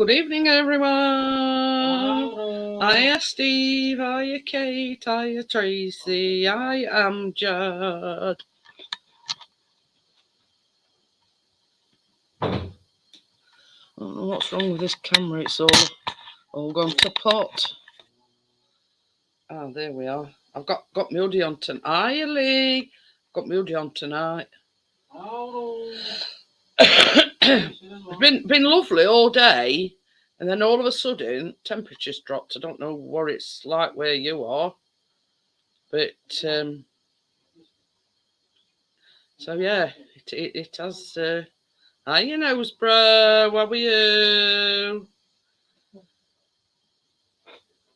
Good evening, everyone. Hello. Hiya, Steve. Hiya, Kate. Hiya, Tracy. I am Judd. I don't know what's wrong with this camera. It's all gone to pot. Oh, there we are. I've got my hoodie on tonight. Hiya, Lee. Got my hoodie on tonight. Hello. It's been lovely all day, and then all of a sudden temperatures dropped. I don't know what it's like where you are, but so yeah, it has. Hi, your nose, bro. How are you?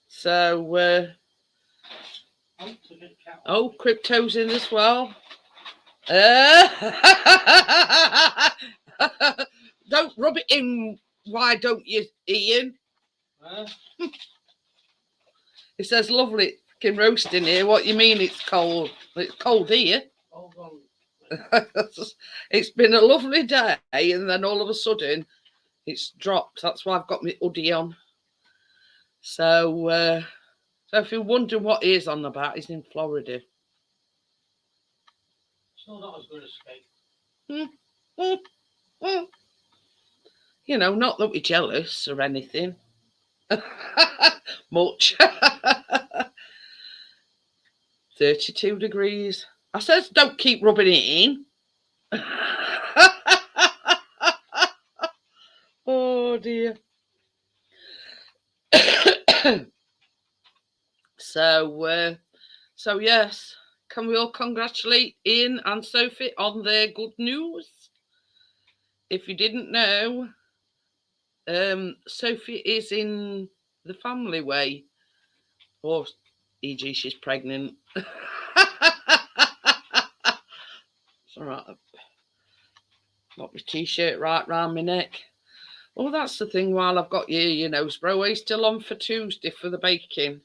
So crypto's in as well. Don't rub it in. Why don't you, Ian? It says lovely fucking roasting here. What you mean it's cold? It's cold here. It's been a lovely day, and then all of a sudden it's dropped. That's why I've got my hoodie on. So if you're wondering what he is on about, he's in Florida. Still not as good as Kate. You know, not that we're jealous or anything. Much. 32 degrees. I says don't keep rubbing it in. Oh dear. So yes, can we all congratulate Ian and Sophie on their good news? If you didn't know, Sophie is in the family way, or e.g. she's pregnant. It's all right. Got my t-shirt right round my neck. Oh, that's the thing. While I've got you, you know, Sproway still on for Tuesday for the baking.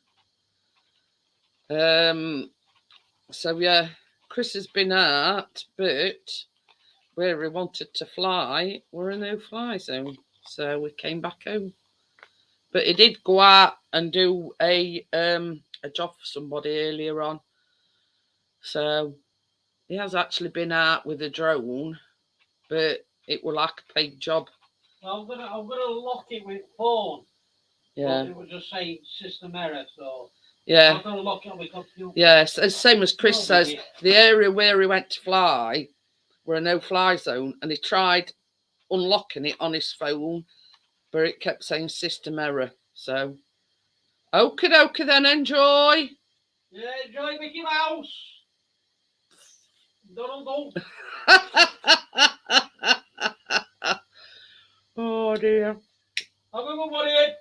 So yeah, Chris has been out, but where he wanted to fly, we're in no fly zone, so we came back home. But he did go out and do a job for somebody earlier on, so he has actually been out with a drone, but it was like a paid job. Well, I'm gonna lock it with phone. Yeah. But it would just say system error, so yeah. I'm gonna lock it on my computer. Yes, yeah, same as Chris says. The area where he went to fly were a no-fly zone, and he tried unlocking it on his phone, but it kept saying system error. So, okie dokie then, enjoy. Yeah, enjoy Mickey Mouse. Donald. Oh dear. Have a good one, Ian.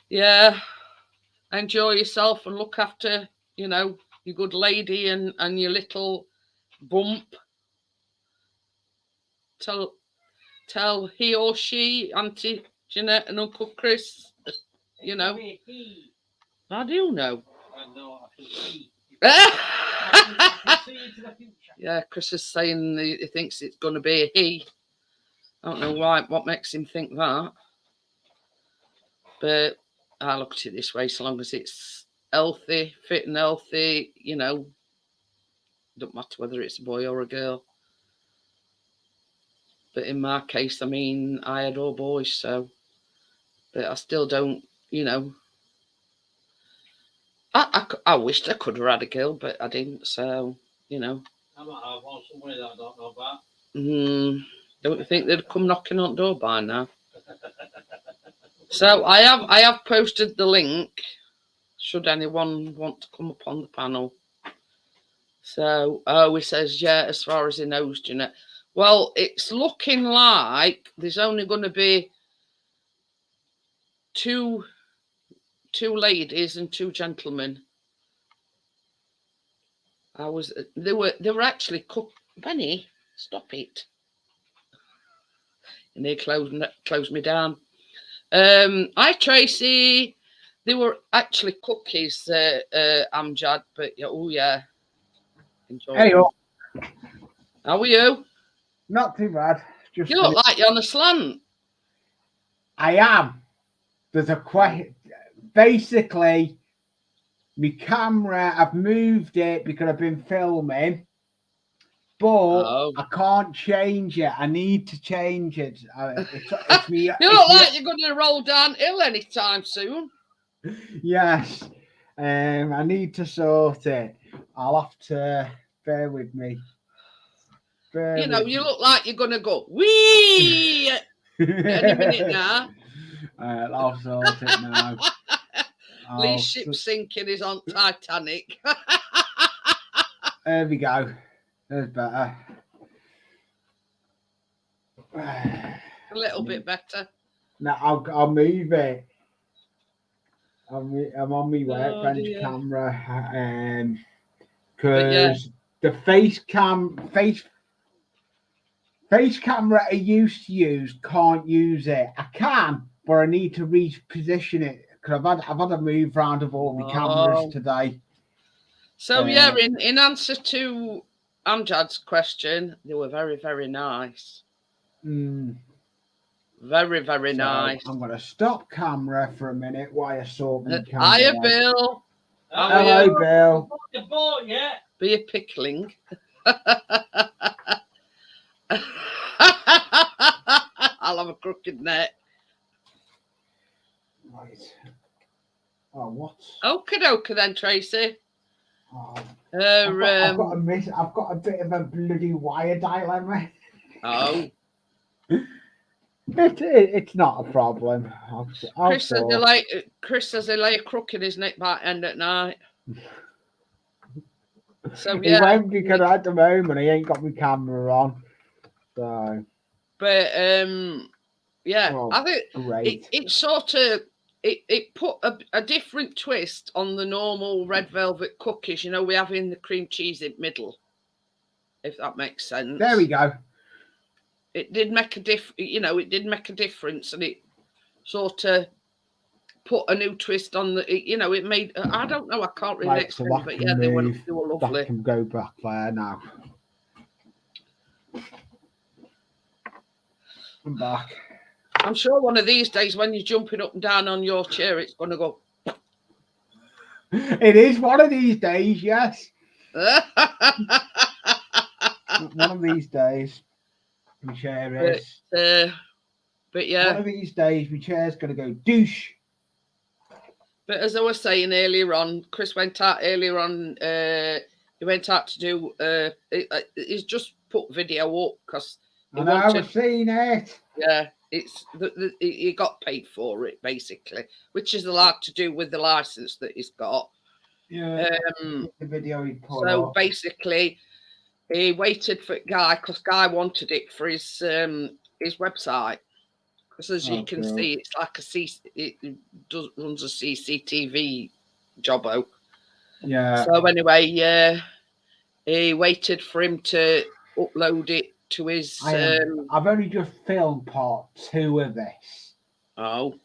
Yeah, enjoy yourself and look after, you know, your good lady and your little bump. Tell he or she, Auntie Jeanette and Uncle Chris, you know. How do you know? I know, I can see into the future. Yeah, Chris is saying he thinks it's going to be a he. I don't know why, what makes him think that. But I look at it this way, so long as it's healthy, fit and healthy, you know, don't matter whether it's a boy or a girl. But in my case, I mean, I had all boys, so, but I still don't, you know, I wished I could have had a girl, but I didn't, so, you know. I might have one somewhere that I don't know about. Don't you think they'd come knocking on the door by now? So I have posted the link, should anyone want to come up on the panel. So, he says, yeah, as far as he knows, Jeanette. Well, it's looking like there's only going to be two ladies and two gentlemen. They were actually Benny, stop it. And they closed me down. Hi Tracy. They were actually cookies, Amjad, but oh yeah. Enjoy. Hey, how are you? Not too bad. Just you look like you're on a slant. I am. There's a question. Basically, my camera, I've moved it because I've been filming, but I can't change it. I need to change it. It's me. You look like you're going to roll downhill anytime soon. Yes. I need to sort it. I'll have to bear with me. You look like you're going to go, wee! Any minute now. I'll sort it now. Lee's ship sinking is on Titanic. There we go. That's better. A little bit better. No, I'll move it. I'm on my workbench camera, because the face camera I used to use can't use it. I can, but I need to reposition it because I've had to move around of all my cameras today. So in answer to Amjad's question, they were very, very nice. Very, very nice. I'm going to stop camera for a minute while I sort my camera. Hiya, Bill. Hello, Bill. Be a pickling. I'll have a crooked neck. Right. Oh, what? Okie dokie then, Tracy. Oh, I've got a bit of a bloody wire dilemma. Oh. It's not a problem. Chris says he lay a crook in his neck by end at night. So he won't because at the moment he ain't got my camera on. So, but I think it sort of it put a different twist on the normal red velvet cookies. We have in the cream cheese in the middle. If that makes sense. There we go. It did make a it did make a difference, and it sort of put a new twist on the. It made. I don't know. I can't really explain, but yeah, they were lovely. That can go back there now. I'm back. I'm sure one of these days, when you're jumping up and down on your chair, it's going to go. It is one of these days, yes. One of these days. My chair is. But yeah. One of these days, my chair's going to go douche. But as I was saying earlier on, Chris went out earlier on. He went out to do. He's just put video up because. I've seen it. Yeah, it's he got paid for it basically, which is allowed to do with the license that he's got. Yeah. The video he put So up. basically. He waited for Guy because Guy wanted it for his website. Because as you can see, it's like runs a CCTV jobbo. Yeah. So anyway, he waited for him to upload it to his. I've only just filmed part 2 of this. Oh.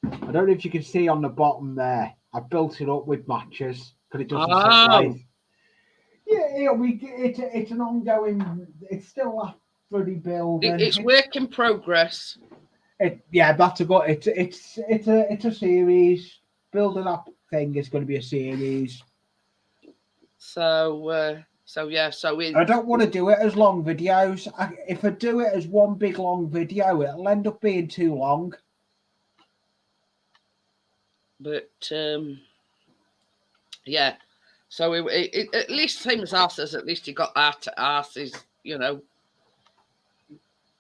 I don't know if you can see on the bottom there. I built it up with matches because it doesn't sit right. Yeah, it's an ongoing. It's still a bloody building. It's work in progress. That's a good. It's a series. Building up thing is going to be a series. So I don't want to do it as long videos. If I do it as one big long video, it'll end up being too long. But yeah. So it at least same as us says. At least he got that to asses,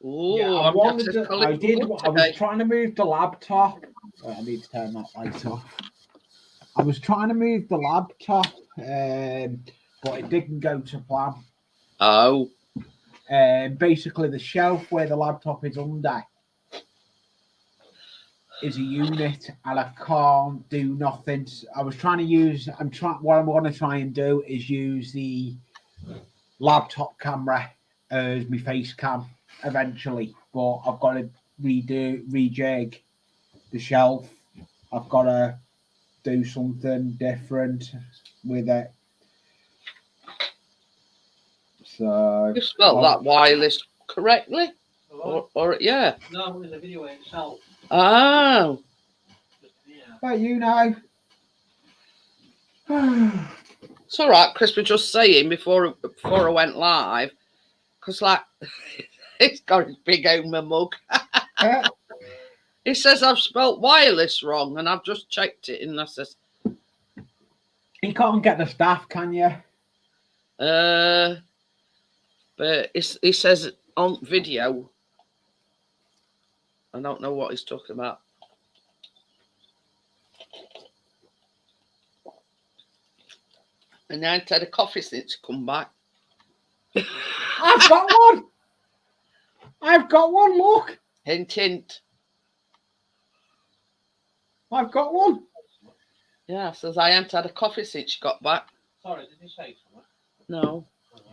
Oh, yeah, I was trying to move the laptop. I need to turn that light off. I was trying to move the laptop, but it didn't go to plan. Oh. Basically, the shelf where the laptop is under is a unit, and I can't do nothing. I was trying to use. What I'm going to try and do is use the laptop camera as my face cam eventually, but I've got to rejig the shelf. I've got to do something different with it. So you spelled that wireless correctly. or yeah. No, in the video itself. Oh, Yeah. But you know. it's all right. Chris was just saying before I went live, because like he's got his big Homer mug. He says I've spelt wireless wrong, and I've just checked it, and I says, You can't get the staff, can you? but he says on video. I don't know what he's talking about. And I ain't had a coffee since you come back. I've got one. I've got one. Look, Hint, hint. I've got one. Yeah, says I ain't had a coffee since you got back. Sorry, did you say something? No,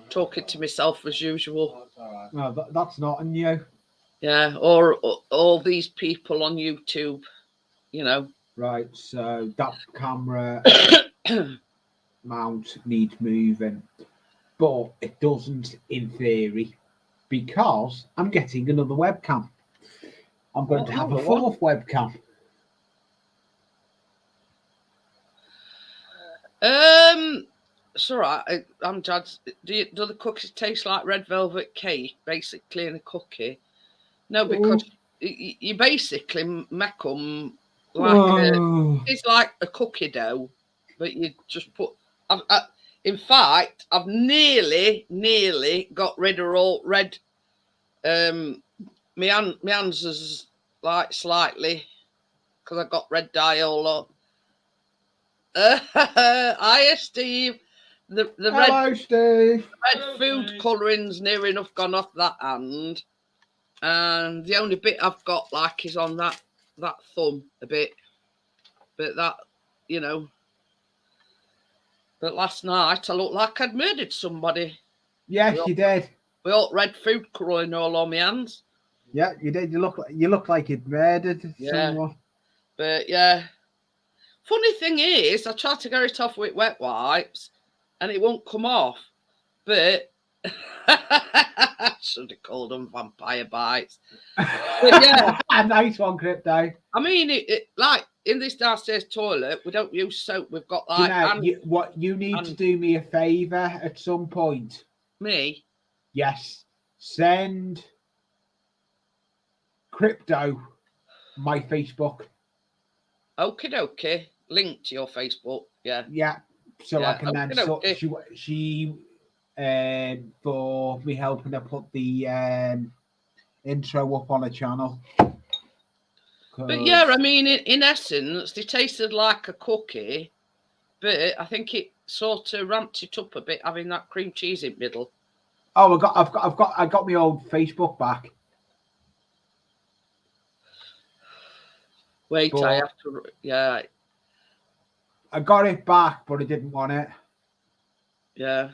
talking to myself as usual. Oh, it's all right. No, that's not on you. Yeah, or all these people on YouTube, you know. Right, so that camera mount needs moving, but it doesn't in theory because I'm getting another webcam. I'm going to have a Another fourth webcam. It's all right. I'm Jad's. Do the cookies taste like red velvet cake, basically, in a cookie? No, because you basically make them like it's like a cookie dough, but you just put. In fact, I've nearly got rid of all red. My hands is like slightly because I got red dye all up. Hiya, Steve. The Hello, Steve. red food colouring's near enough gone off that hand, and the only bit I've got like is on that thumb a bit, but that, you know. But last night I looked like I'd murdered somebody. Yes, you did. We all red food colouring all on my hands. Yeah, you did. You look like you'd murdered someone. But yeah. Funny thing is, I tried to get it off with wet wipes, and it won't come off. But I should have called them vampire bites. But yeah, a nice one, Crypto. I mean, it like in this downstairs toilet, we don't use soap. We've got like what you need to do me a favour at some point. me. Yes, send Crypto my Facebook. Okie dokie. Link to your Facebook. Yeah. Yeah. So Yeah, I can then she for me helping her put the intro up on a channel. But yeah, I mean, in essence, they tasted like a cookie, but I think it sort of ramped it up a bit, having that cream cheese in the middle. Oh, I got my old Facebook back. Wait, I have to. Yeah. I got it back, but I didn't want it. Yeah.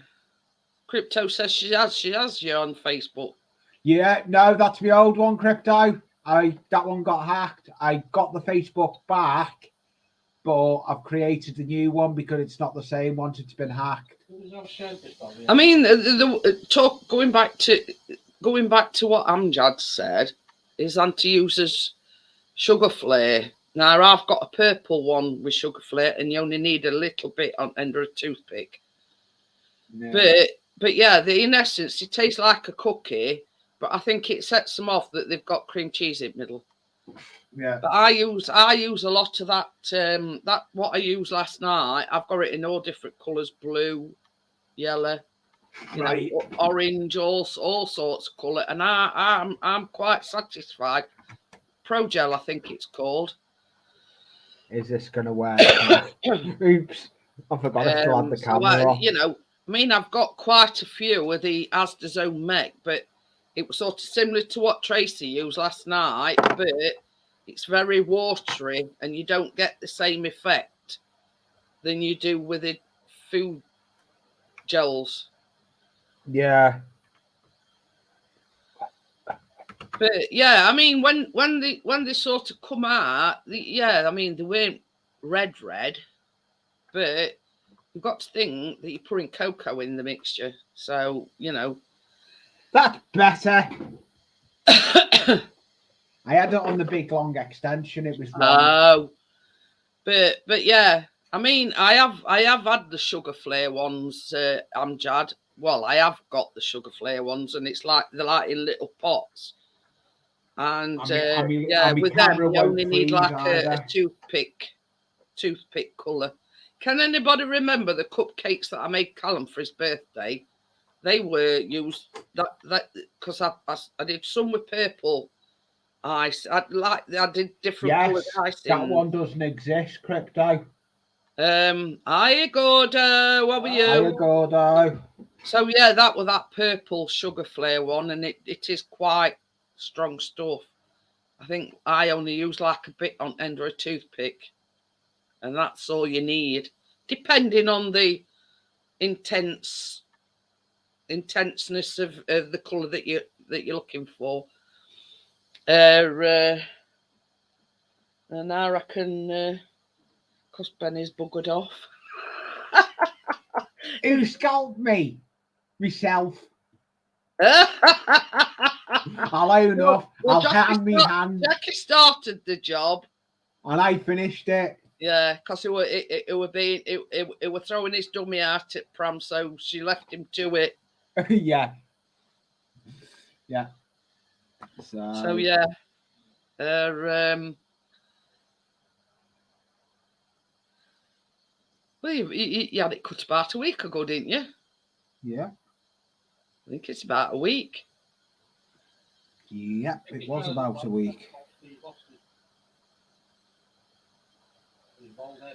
Crypto says she has you on Facebook. Yeah, no, that's my old one, Crypto. That one got hacked. I got the Facebook back, but I've created a new one because it's not the same once it's been hacked. I mean, the going back to what Amjad said is to use as sugar flare. Now I've got a purple one with sugar flare, and you only need a little bit on end of a toothpick. Yeah. But yeah, in essence, it tastes like a cookie, but I think it sets them off that they've got cream cheese in the middle. Yeah. But I use a lot of that. That what I used last night. I've got it in all different colours: blue, yellow, right, orange, all sorts of colour, and I'm quite satisfied. Pro Gel, I think it's called. Is this going to work? Oops, I forgot I still had the camera off. You know, I mean, I've got quite a few of the Asda's own mech, but it was sort of similar to what Tracy used last night, but it's very watery, and you don't get the same effect than you do with the food gels. Yeah. But yeah, I mean, when they sort of come out, I mean, they weren't red, but you've got to think that you're putting cocoa in the mixture, so you know. That's better. I had it on the big long extension. It was long. Oh, but yeah, I mean, I have had the sugar flare ones, Amjad. Well, I have got the sugar flare ones, and it's like they're like in little pots. And yeah, with them you only need like a toothpick colour. Can anybody remember the cupcakes that I made Callum for his birthday? They were used that because I did some with purple ice. I did different coloured icing. That one doesn't exist, Crypto. Hiya Gordo, what were you? Hiya Gordo. So yeah, that was that purple sugar flare one, and it is quite strong stuff. I think I only use like a bit on end of a toothpick, and that's all you need, depending on the intenseness of the colour that you're looking for. And I reckon because Benny's buggered off. Who scalped me? Myself. I'll own up. I'll hand me hand. Jackie started the job, and I finished it. Yeah, because it were throwing his dummy out at Pram, so she left him to it. Yeah. So yeah. Well, you had it cut about a week ago, didn't you? Yeah. I think it's about a week. Yep, it was about a week.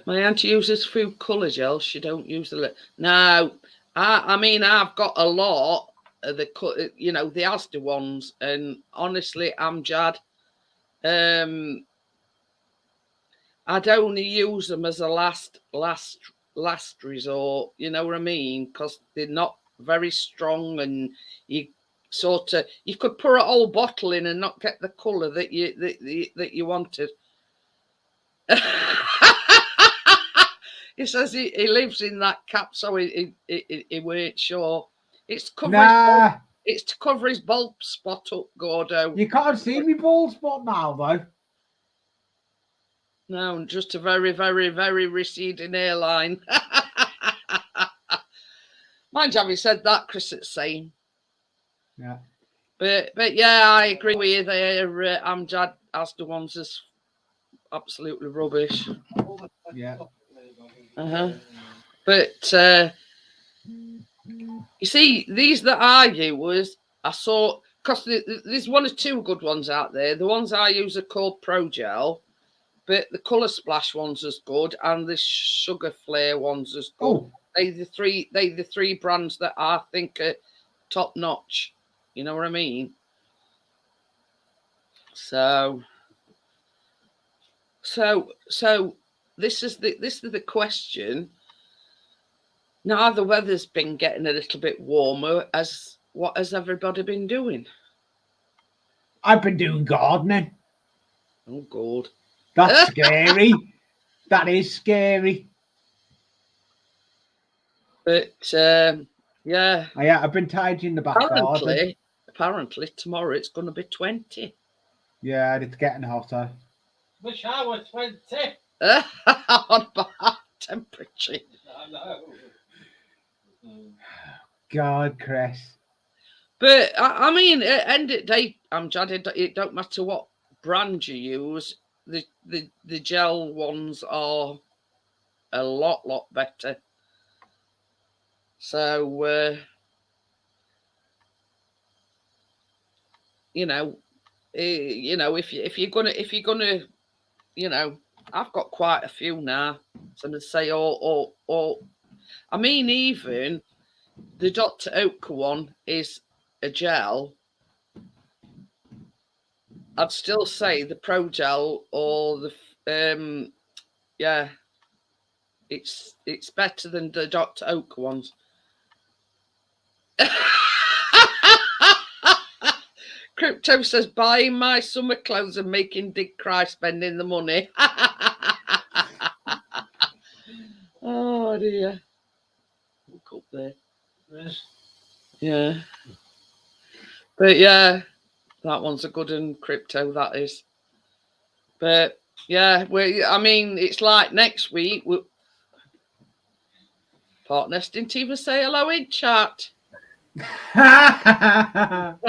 My auntie uses food colour gel. She don't use the... No, I mean, I've got a lot of the Asda ones, and honestly, Amjad, I'd only use them as a last resort. You know what I mean? Because they're not very strong, and you could pour a whole bottle in and not get the colour that you wanted. He says he lives in that cap, so he weren't sure. It's to cover his bald spot up, Gordo. You can't see me bald spot now, though. No, just a very, very, very receding hairline. Mind you, having said that, Chris, it's saying. Yeah. But yeah, I agree with you there. Amjad Asda ones is absolutely rubbish. Yeah. But you see, these that I use, I saw, because there's one or two good ones out there. The ones I use are called Pro Gel, but the Colour Splash ones is good, and the Sugar Flare ones is good. Oh. They the three brands that I think are top notch. You know what I mean? So this is the question. Now the weather's been getting a little bit warmer. What has everybody been doing? I've been doing gardening. Oh God. That's scary. That is scary. But yeah. I've been tidying the back garden. Apparently tomorrow it's going to be 20. Yeah, it's getting hotter. The shower 20. On about temperature. I know. God, Chris. But I mean, at the end of the day, it don't matter what brand you use. The gel ones are a lot better. So if you're gonna, I've got quite a few now. So I'm gonna say all. I mean, even the Dr. Oetker one is a gel. I'd still say the Pro Gel or the it's better than the Dr. Oetker ones. Crypto says buying my summer clothes and making Dick cry spending the money. Oh dear. Look up there. Yes. Yeah. But yeah. That one's a good one, crypto, that is. But yeah, I mean, it's like next week. Partners didn't even say hello in chat. About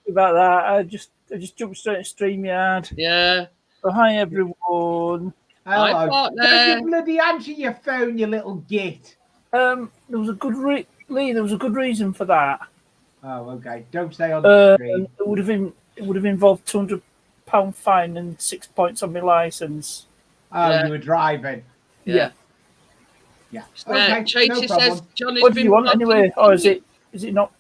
that, I just jumped straight to StreamYard. Yeah. So hi everyone. Hi, Hello. partner. Don't you bloody answer your phone, you little git. There was a good Lee. There was a good reason for that. Oh, okay. Don't stay on the stream. It would have involved £200 fine and 6 points on my license. Oh, Yeah. you were driving. Yeah. Yeah. Okay. Tracy no says problem. Johnny's What do been you want blocking anyway? Or is me. it not?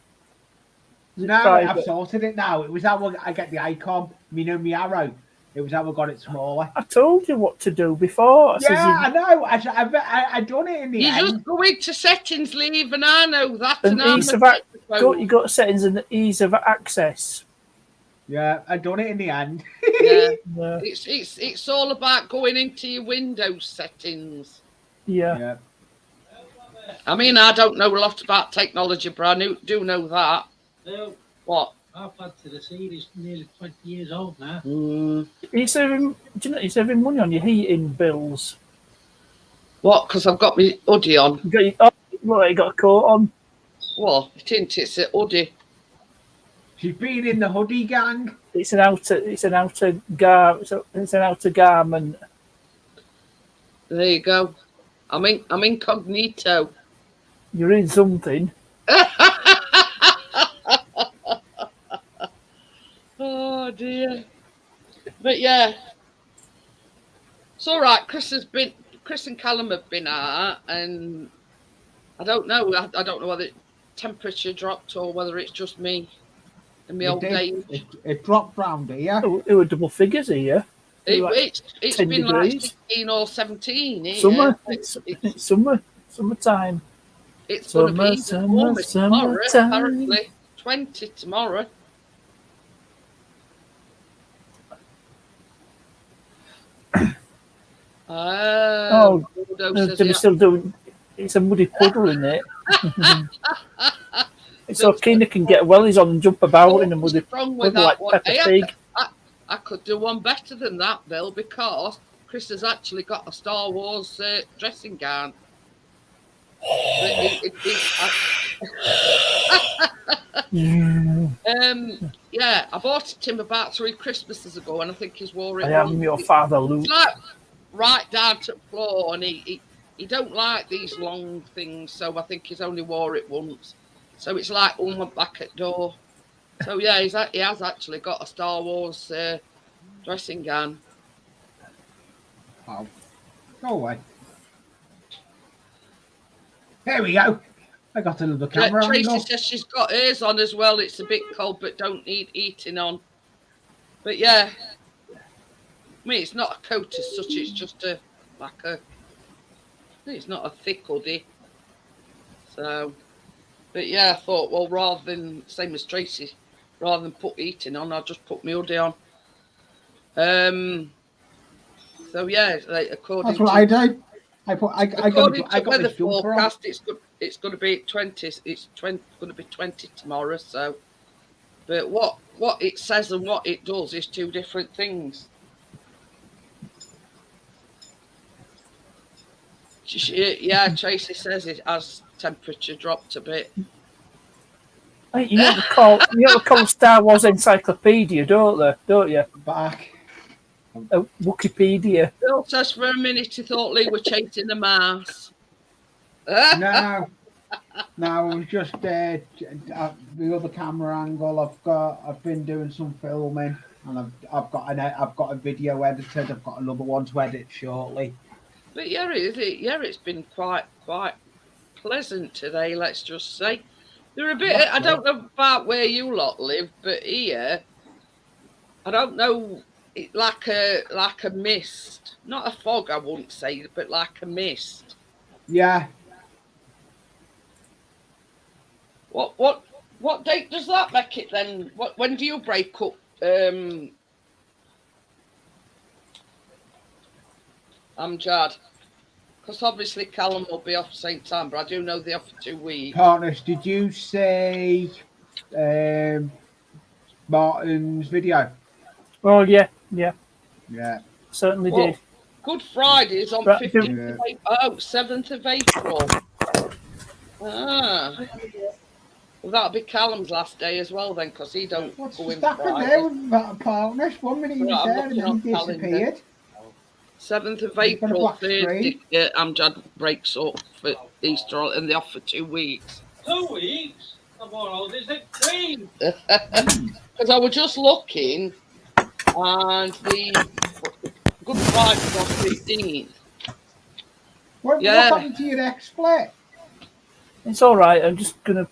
Is it No, private? I've sorted it now. It was how I get the icon. Me know me arrow. It was how I got it smaller. I told you what to do before. Yeah, I know. I done it in the You end. just go into settings, leave, and I know that. And I'm ease a of technophobe. you got settings and ease of access. Yeah, I done it in the end. Yeah. Yeah. It's all about going into your Windows settings. Yeah. Yeah. I mean, I don't know a lot about technology, but I do know that. No, What? our plan to the seed is nearly 20 years old now. You're saving. Do you know you're saving money on your heating bills? What? Because I've got my hoodie on. You got a coat on. Well, it ain't. It's a hoodie. She's been in the hoodie gang. It's an outer garment. There you go. I'm incognito. You're in something. Oh dear. But yeah, it's all right. Chris and Callum have been out, and I don't know. I don't know whether temperature dropped or whether it's just me in my old days. It dropped round here. It were double figures here. It's 10 been like degrees. 16 or 17 here. Summer. It's summertime. It's going to be warmer tomorrow, summertime. apparently. 20 tomorrow. They're still doing. It's a muddy puddle in it. It's so Keena can get wellies on and jump about in a muddy Sprung with puddle that like one. Peppa Pig. I could do one better than that, Bill, because Chris has actually got a Star Wars dressing gown. Yeah, I bought it him about 3 Christmases ago, and I think he's wore it. I am your father, Luke. It's like right down to the floor, and he don't like these long things, so I think he's only wore it once. So it's like on my back at door. So yeah, he has actually got a Star Wars dressing gown. Oh, go away. There we go. I got another camera. Tracy says she's got hers on as well. It's a bit cold, but don't need eating on. But yeah, I mean, it's not a coat as such. It's just it's not a thick hoodie. So, but yeah, I thought, well, rather than same as Tracy, rather than put eating on, I'll just put my hoodie on. So yeah, like, according That's what to, I did. I got weather this jumper on. forecast, it's going to be 20. It's going to be 20 tomorrow. So, but what it says and what it does is 2 different things. Yeah, Tracy says it has temperature dropped a bit. Hey, you know the call Star Wars Encyclopedia, don't you? Back. Wikipedia. Bill says for a minute he thought Lee were chasing a mouse. No, it was just the other camera angle. I've been doing some filming, and I've got a video edited. I've got another one to edit shortly. But yeah, it's been quite pleasant today. Let's just say they're a bit. I don't know about where you lot live, but here, I don't know. It like a mist, not a fog. I wouldn't say, but like a mist. Yeah. What date does that make it then? When do you break up? Amjad, because obviously Callum will be off the same time, but I do know they're off for 2 weeks. Partners, did you say Martin's video. Oh yeah, Yeah. certainly Well, did. Good Friday is on Right, 15th of April. Oh, 7th of April. Ah. Well, that'll be Callum's last day as well then, because he don't What's go in just happened Friday. there with that partners? 1 minute he Right, was I'm there and looking then on he calendar. disappeared. 7th of You've got a April, black Thursday. screen. Amjad breaks up for Easter and they're off for 2 weeks. 2 weeks? Come on, is it 3? Because I was just looking and the Good Friday was 15th. What Yeah. happened to your ex-split? It's all right. I'm just gonna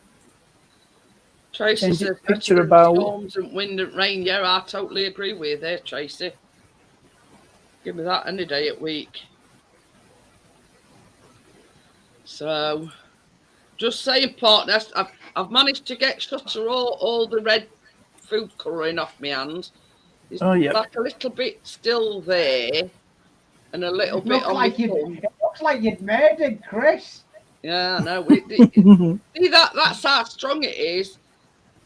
Tracy change says the picture better than about. storms and wind and rain. Yeah, I totally agree with you there, Tracy. Give me that any day at week. So, just saying, partners, I've managed to get Shutter all the red food colouring off my hands. It's like a little bit still there, and a little It bit looks on like my thumb. it looks like you'd murdered Chris. Yeah, I know. See, that's how strong it is.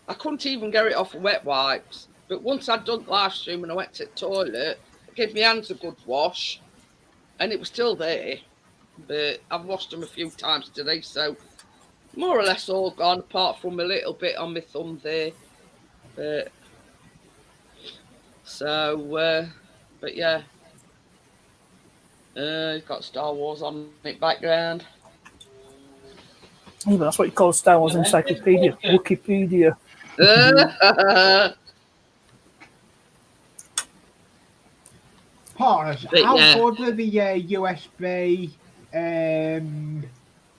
I couldn't even get it off with wet wipes. But once I'd done live stream and I went to the toilet, I gave my hands a good wash, and it was still there. But I've washed them a few times today, so more or less all gone, apart from a little bit on my thumb there. But so, but yeah, got Star Wars on it background. Yeah, but that's what you call Star Wars Encyclopedia, Wikipedia. Partners, But how yeah. good are the USB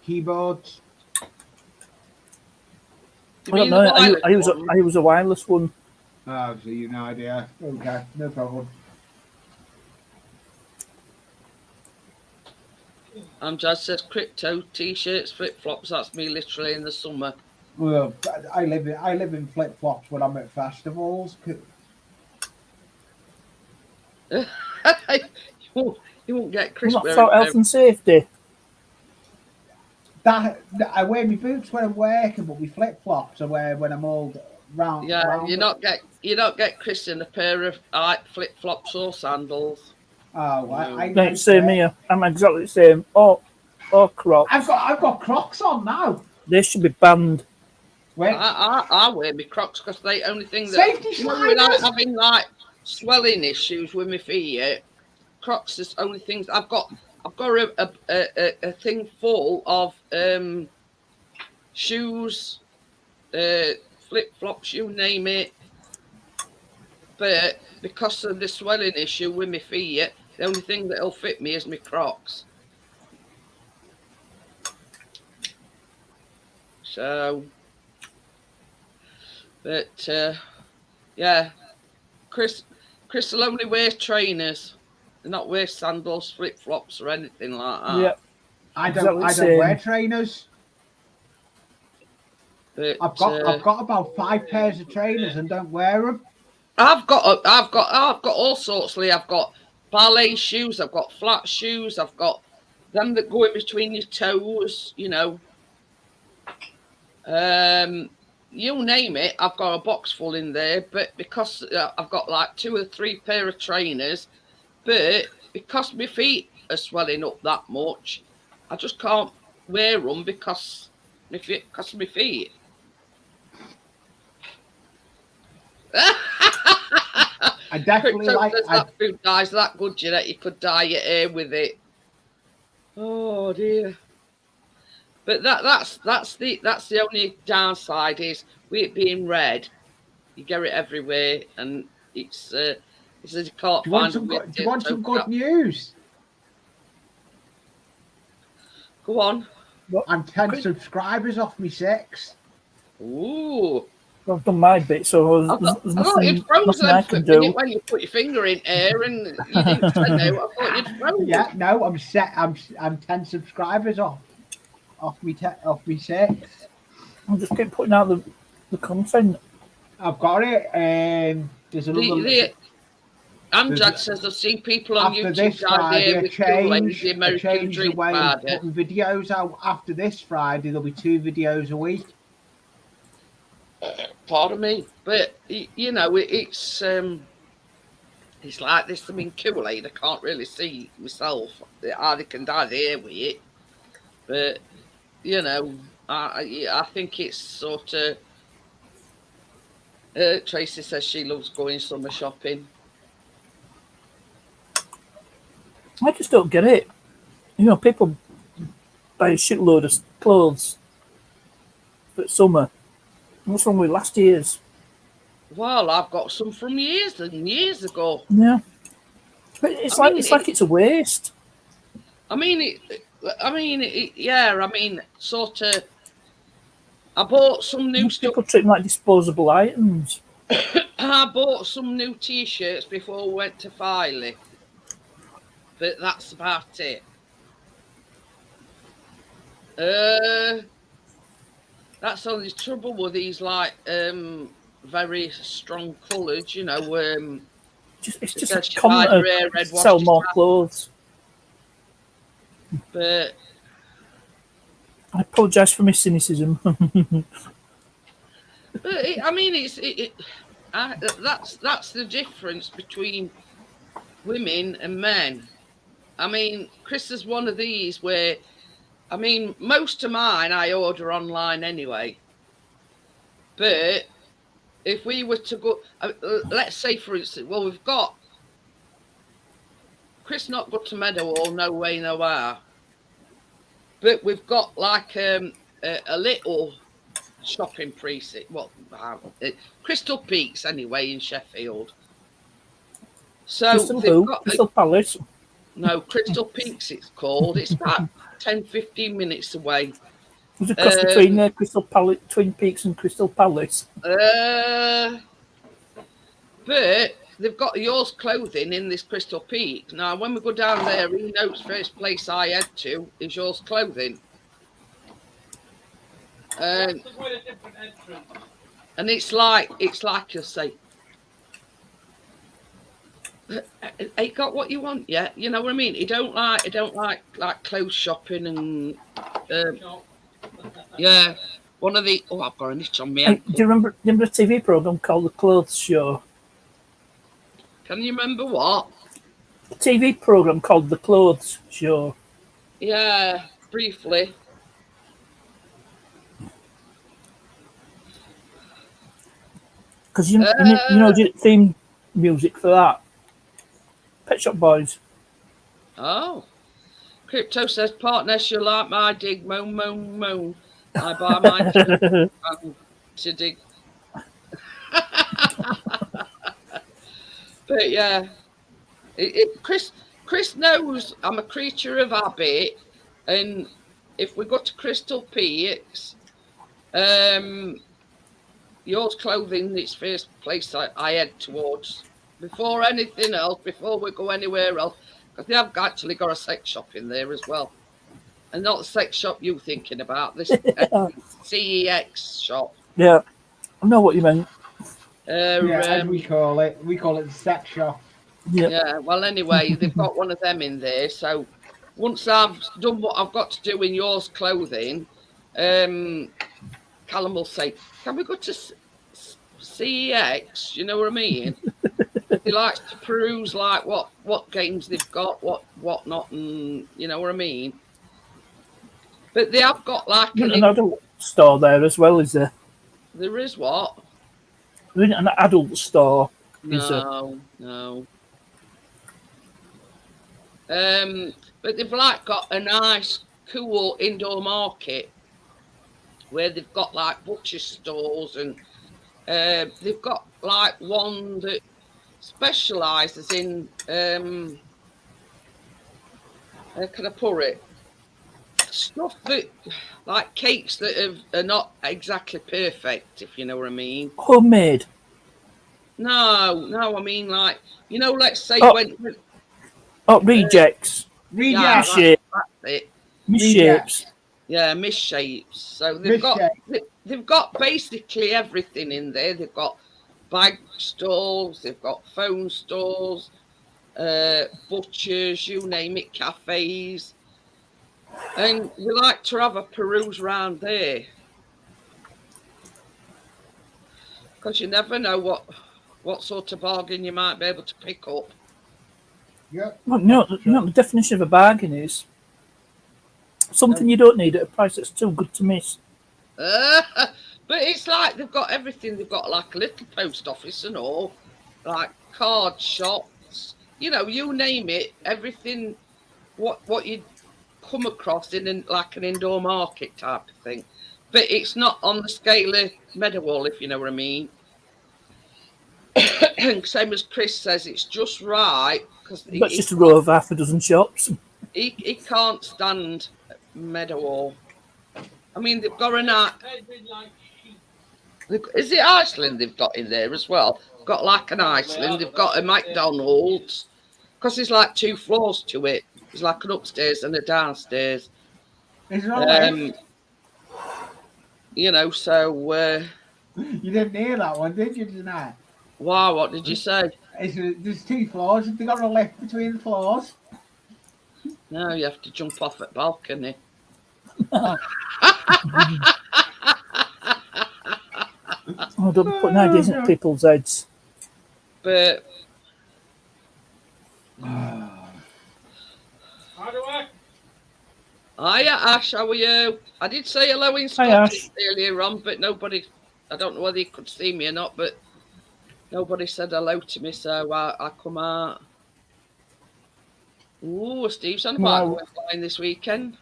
keyboards? You I don't mean know. the wireless I one? use a wireless one. Oh, so you no idea. Okay, no problem. Just says crypto t-shirts, flip flops. That's me literally in the summer. Well, I live in flip flops when I'm at festivals. You won't get Chris Not wearing for health and safety. That I wear my boots when I'm working, but my flip flops I wear when I'm all round. Yeah, round you don't get Chris in a pair of flip flops or sandals. Oh, I Right, same here. I'm exactly the same. Or Crocs. I've got Crocs on now. They should be banned. Wait, I wear my Crocs because they only thing that safety without sliders. having swelling issues with my feet. Crocs is the only things I've got a thing full of shoes, flip flops, you name it. But because of the swelling issue with my feet, the only thing that'll fit me is my Crocs. So, but yeah, Chris will only wear trainers, not wear sandals, flip flops, or anything like that. Yeah, I don't wear trainers. But, I've got about 5 pairs of trainers and don't wear them. I've got all sorts. Lee. I've got ballet shoes. I've got flat shoes. I've got them that go in between your toes. You know, you name it. I've got a box full in there. But because I've got like 2 or 3 pair of trainers, but because my feet are swelling up that much, I just can't wear them because of my feet. I definitely like that food dye's that good, you know, you could dye your hair with it. Oh dear. But that's the only downside is with it being red, you get it everywhere, and it's you can't find. Do you want some good news? Go on. I'm 10 subscribers off me 6. Ooh. I've done my bit, so there's nothing I can do. When you put your finger in air and you didn't say no, I thought you'd frozen. Yeah, no, I'm set. I'm 10 subscribers off me 6. I'll just keep putting out the content. I've got it. There's another. Amjad says I've seen people on after YouTube this Friday, with the American drink the way of party. putting videos out. After this Friday, there'll be 2 videos a week. Pardon me, but you know, it's like there's something Kool-Aid. I can't really see myself. I can dye the hair with it, but you know, I think it's sort of. Tracy says she loves going summer shopping. I just don't get it. You know, people buy a shitload of clothes for summer. What's wrong with last year's? Well, I've got some from years and years ago. Yeah, but it's like it's a waste. I mean, yeah. I mean, sort of. I bought some new stuff. People treat them like disposable items. I bought some new T-shirts before we went to Filey, but that's about it. That's only trouble with these like very strong colours, you know. It's just a comment to sell more clothes. But I apologise for my cynicism. I mean, that's the difference between women and men. I mean, Chris is one of these where, I mean, most of mine I order online anyway. But if we were to go, let's say for instance, well, we've got Chris not go to Meadowhall, no way, no how. But we've got like a little shopping precinct. Well, Crystal Peaks anyway in Sheffield. So Crystal Palace. No, Crystal Peaks it's called. It's about 10-15 minutes away. Was it cross between Crystal Palace, Twin Peaks and Crystal Palace? But they've got Yours Clothing in this Crystal Peak. Now, when we go down there, he knows first place I head to is Yours Clothing. And it's like you'll say, ain't got what you want yet. You know what I mean? I don't like clothes shopping and yeah. One of the I've got an itch on me. Do you remember a TV program called The Clothes Show? Can you remember what? A TV program called The Clothes Show. Yeah, briefly. Because you know the theme music for that. Pet Shop Boys. Oh. Crypto says, partner, she'll like my dig, moan, moan, moan. I buy my to dig. But yeah, Chris knows I'm a creature of habit, and if we go to Crystal Peaks, Yours Clothing is first place I head towards before anything else, before we go anywhere else, because they have actually got a sex shop in there as well, and not the sex shop you thinking about, this CEX shop. Yeah, I know what you mean. As we call it the sex shop. Yep. Yeah, well, anyway, they've got one of them in there. So once I've done what I've got to do in Yours Clothing, Callum will say, can we go to CEX? You know what I mean? He likes to peruse like what games they've got, what not, and you know what I mean? But they have got like an adult store there as well, is there? There is what? An adult store. No. But they've like got a nice, cool indoor market where they've got like butcher stores, and they've got like one that specialises in how can I put it? Stuff that like cakes that are not exactly perfect, if you know what I mean. Homemade. No, I mean like, you know, let's say rejects. Rejects. That's it. Misshapes. Yeah, misshapes. So they've got basically everything in there. They've got bag stores, they've got phone stores, butchers, you name it, cafes. And we like to have a peruse round there. Because you never know what sort of bargain you might be able to pick up. Yep. Well, you know what the definition of a bargain is? Something you don't need at a price that's too good to miss. But it's like they've got everything. They've got like a little post office and all, like card shops. You know, you name it. Everything. What you come across in like an indoor market type of thing, but it's not on the scale of Meadowall, if you know what I mean. Same as Chris says, it's just right because That's just a row of half a dozen shops. he can't stand Meadowall. I mean, they've got is it Iceland they've got in there as well? Got like an Iceland, they've got a McDonald's, because there's like 2 floors to it. There's like an upstairs and a downstairs. Is it all right? You know, so You didn't hear that one, did you, tonight? wow, what did you say? There's 2 floors. Have they got a lift between the floors? No, you have to jump off at balcony. Oh, don't be putting ideas in people's heads. But How do I? hiya, Ash, how are you? I did say hello in Hi, Scottish earlier on, but nobody, I don't know whether you could see me or not, but nobody said hello to me, so I come out. Ooh, Steve's on about going flying this weekend.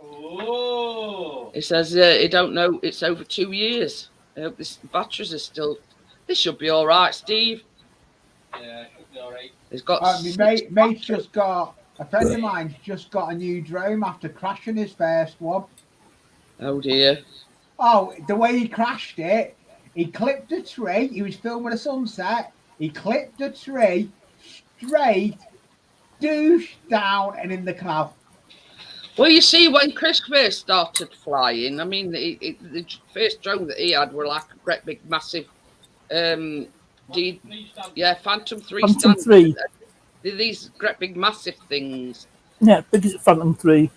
Oh. He says he don't know, it's over 2 years. I hope this batteries are still, this should be all right, Steve. Yeah, should be all right. He's got My mate's just got, a friend of mine's just got a new drone after crashing his first one. Oh dear. Oh, the way he crashed it, he clipped a tree. He was filming a sunset. He clipped a tree straight, douche down and in the canal. Well, you see, when Chris first started flying, I mean, the first drone that he had were like a great big massive, Phantom 3 Phantom standard. 3. They're these great big massive things. Yeah, big as Phantom 3.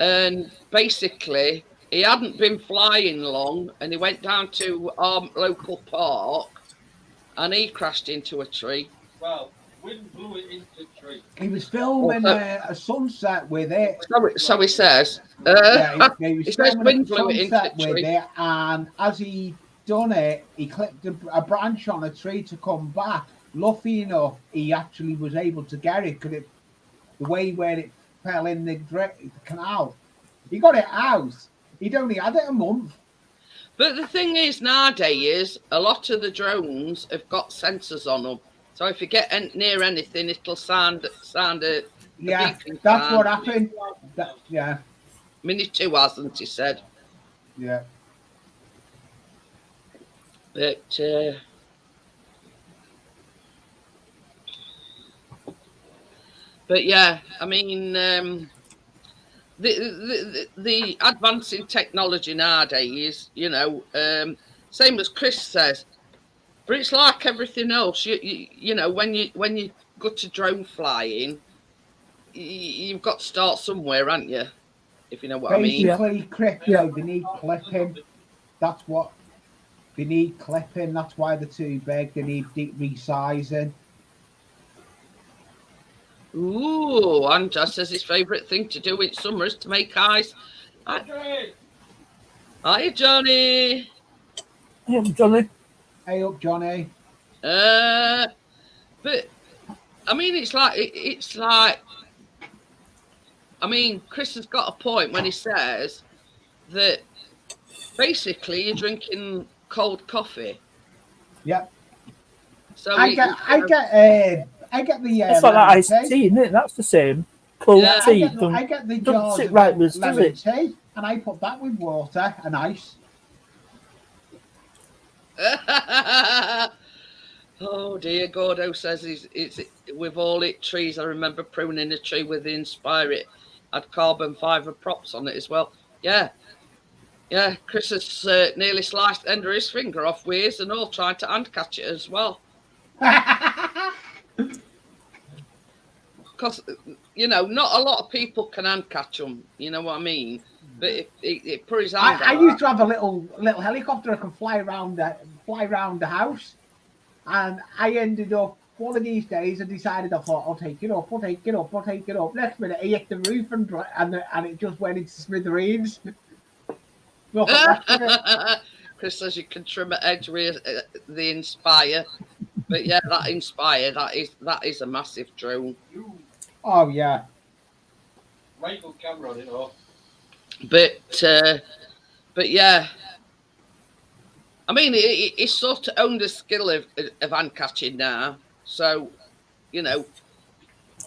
And basically, he hadn't been flying long, and he went down to our local park, and he crashed into a tree. Well, wind blew it into the tree. He was filming a sunset with it. So he says. He was He says filming wind a blew it into sunset the with tree. it, and as he done it, he clipped a branch on a tree to come back. Lucky enough, he actually was able to get it because the way where it fell in the canal, he got it out. He'd only had it a month. But the thing is, nowadays, a lot of the drones have got sensors on them. So if you get near anything, it'll sound a Yeah, beeping that's sound. what happened. Yeah, Mini 2 hasn't, he said. yeah. But yeah, I mean, the advancing technology nowadays, you know, same as Chris says, but it's like everything else. You know, when you go to drone flying, you've got to start somewhere, haven't you? If you know what I mean. Basically, crypto, they need clipping. That's what they need, clipping. That's why they're too big. They need deep resizing. Ooh, Andrew says his favourite thing to do in summer is to make ice. Okay. Hi, Johnny. Yeah, Johnny. Hey up, Johnny. But I mean, it's like. I mean, Chris has got a point when he says that basically you're drinking cold coffee. Yep. So I get the. It's like that iced tea, isn't it? That's the same. Cold Yeah. tea. I get the don't jars sit of right with us, does lemon it? tea, and I put that with water and ice. Oh dear, Gordo says it's with all it trees. I remember pruning a tree with the Inspire It. Had carbon fibre props on it as well. Yeah. Chris has nearly sliced the end of his finger off with his and all, trying to hand catch it as well. Because, you know, not a lot of people can hand catch them. You know what I mean? But it put his I, hand I out. used to have a little helicopter that could fly around the house, and I ended up one of these days. I decided I thought I'll take it up. Next minute, I hit the roof and it just went into smithereens. Nothing left of it. Chris says you can trim an edge with the Inspire, but yeah, that Inspire that is a massive drone. Oh yeah. Right good camera on it, though. But yeah, I mean, he's sort of owned the skill of hand catching now, so you know.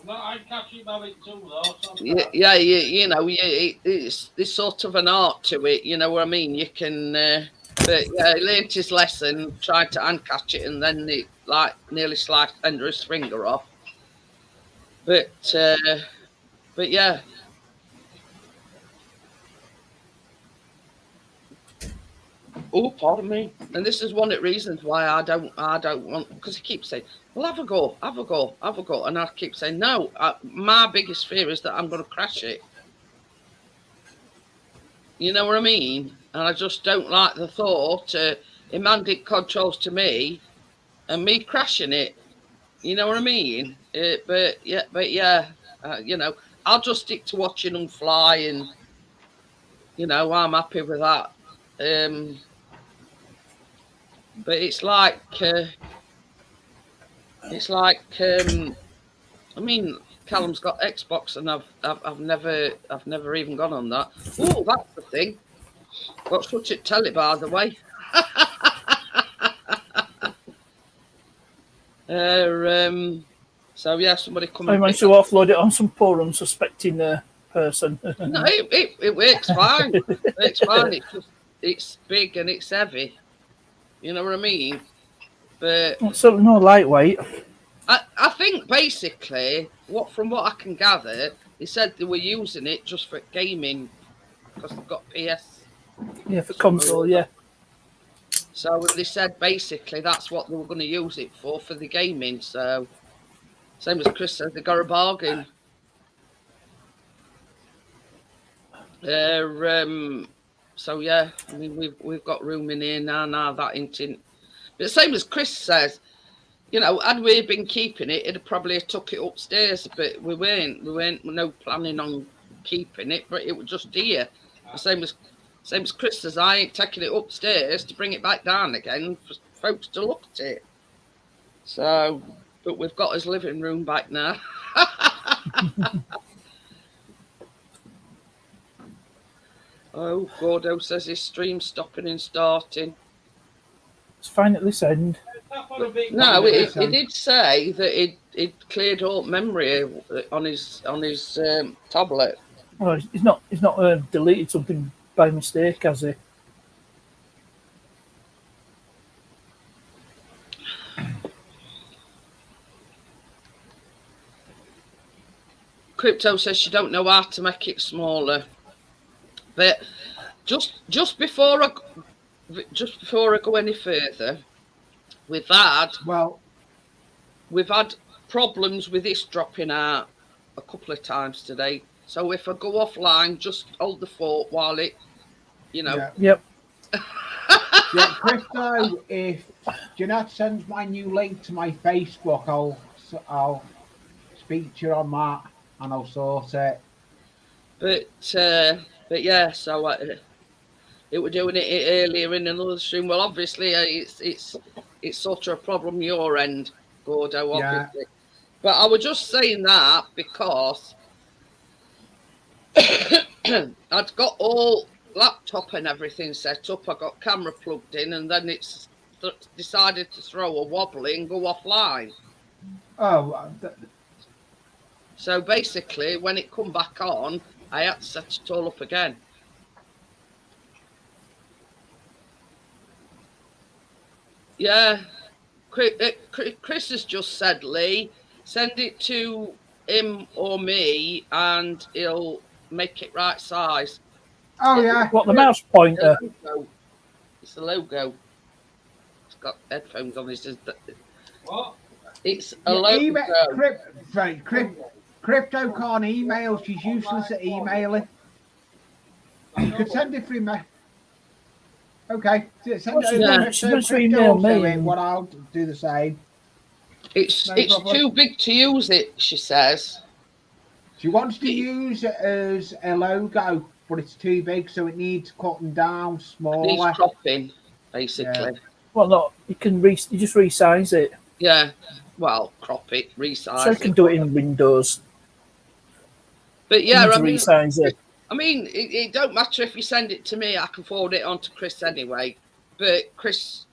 I'm catching it too, though. Yeah, you know, it's there's sort of an art to it. You know what I mean? You can, but yeah, he learnt his lesson, tried to hand catch it, and then it like nearly sliced under his finger off. But yeah. Oh, pardon me. And this is one of the reasons why I don't want, because he keeps saying, well, have a go. And I keep saying, no, my biggest fear is that I'm going to crash it. You know what I mean? And I just don't like the thought, him handing controls to me and me crashing it. You know what I mean? But yeah, you know, I'll just stick to watching them fly, and, you know, I'm happy with that. But it's like I mean, Callum's got Xbox, and I've never even gone on that. Oh, that's the thing. Got such a telly, by the way. So yeah, somebody come. I managed to offload it on some poor unsuspecting person. No, it works fine. It's fine. It's big and it's heavy. You know what I mean? But It's certainly not lightweight. I think basically, from what I can gather, they said they were using it just for gaming because they've got PS. Yeah, for console, yeah. So they said basically that's what they were going to use it for the gaming. So same as Chris said, they got a bargain. So yeah, I mean we've got room in here now that ain't. But same as Chris says, you know, had we been keeping it, it'd probably have took it upstairs, but we weren't no planning on keeping it, but it was just here. The same as Chris says, I ain't taking it upstairs to bring it back down again for folks to look at it. So, but we've got his living room back now. Oh, Gordo says his stream's stopping and starting. It's fine at this end. No, it did say that it cleared all memory on his tablet. Oh, he's not deleted something by mistake, has he? Crypto says she don't know how to make it smaller. But just before I go any further, we've had problems with this dropping out a couple of times today. So if I go offline, just hold the fort while it, you know. Yeah. Yep. Yeah, Christo, if Jeanette sends my new link to my Facebook, I'll speak to you on that and I'll sort it. But yeah, so it were doing it earlier in another stream. Well, obviously it's sort of a problem your end, Gordo, obviously. Yeah. But I was just saying that because I'd got all laptop and everything set up. I got camera plugged in, and then it's decided to throw a wobbly and go offline. Oh. So basically, when it come back on, I had to set it all up again. Yeah, Chris has just said, Lee, send it to him or me, and he'll make it right size. Oh yeah. What, the mouse pointer? It's the logo. It's got headphones on. It says what? It's a logo. Crypto can't email. She's useless at emailing. You could send it through me. Okay, send Well, it she's over. gonna- to she's gonna Crypto email also me. in, what I'll do the same. It's No it's problem. too big to use it, she says. She wants to use it as a logo, but it's too big, so it needs cutting down Needs smaller. cropping, basically. Well, no, you can you just resize it. Yeah. Well, crop it, So you resize can it. do it in Windows. But You yeah, need I to mean, resize it. it don't matter if you send it to me. I can forward it on to Chris anyway. But Chris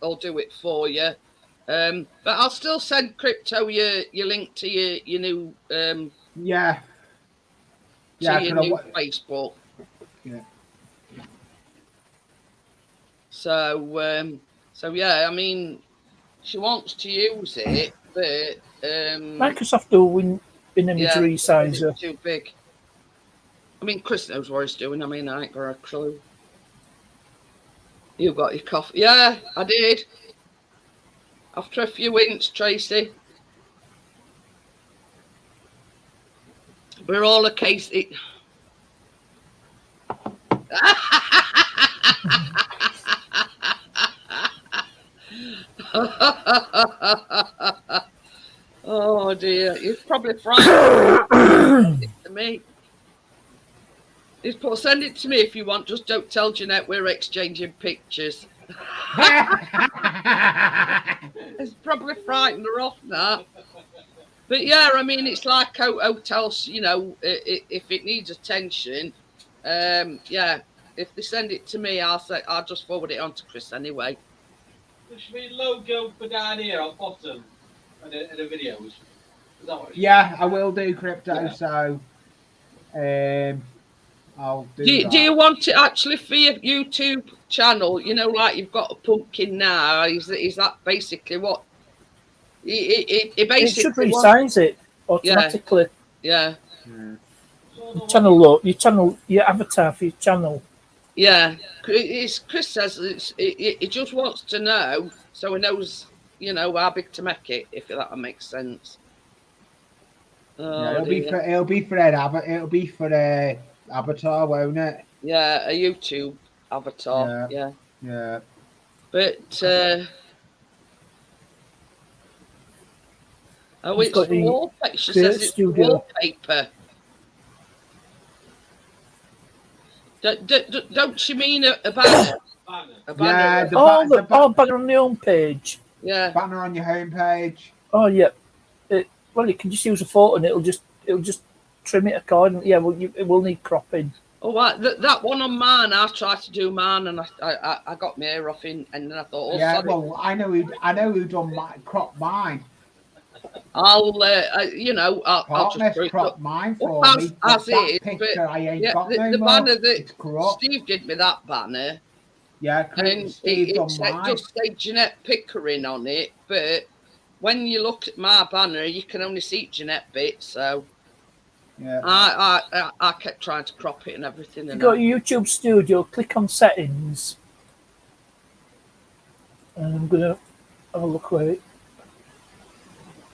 will do it for you. But I'll still send Crypto your link to your new Yeah. to Yeah, your 'cause new Facebook. Yeah. So yeah, I mean, she wants to use it, but Microsoft do win image yeah, resizer. it's too big. I mean, Chris knows what he's doing. I mean, I ain't got a clue. You got your coffee? Yeah, I did. After a few winks, Tracy. We're all a case. Oh dear, he's probably frightened. Send it to me. He's put, send it to me if you want. Just don't tell Jeanette we're exchanging pictures. It's probably frightened her off now. But yeah, I mean, it's like hotels, you know, if it needs attention, yeah, if they send it to me, I'll just forward it on to Chris anyway. There should be a logo for down here on bottom in the videos. Is that what Yeah, I will do Crypto, Yeah. so I'll do that. Do you want it actually for your YouTube channel? You know, like you've got a pumpkin now. Is that basically what? It It basically should resize it Yeah. automatically. Yeah, Your channel look, your avatar for your channel. yeah. Chris says it just wants to know, so he knows, you know, how big to make it, if that makes sense. Oh, Yeah, dear. it'll be for avatar, won't it? Yeah, a YouTube avatar. Yeah. Yeah. But oh, He's it's got for the wallpaper. She Create says it's Studio. wallpaper. Don't she mean a banner? Banner. A banner? Yeah, Banner on the home page. Yeah. banner on your homepage. Oh yeah. Well, you can just use a photo and it'll just trim it accordingly. Yeah, well, it will need cropping. Oh, right. That one on mine, I tried to do mine, and I got my hair off in, and then I thought, oh, Yeah, sorry. well, I know who done crop mine. I'll just Partners crop mine for As- me. But as that is, picture but, I ain't yeah, got the no more. banner that It's corrupt. Steve did me, that banner, Yeah, and Steve it done mine. just said Jeanette Pickering on it, but when you look at my banner, you can only see Jeanette bit, so Yeah. I kept trying to crop it and everything. You And go to YouTube Studio, click on settings, and I'm gonna have a look where it.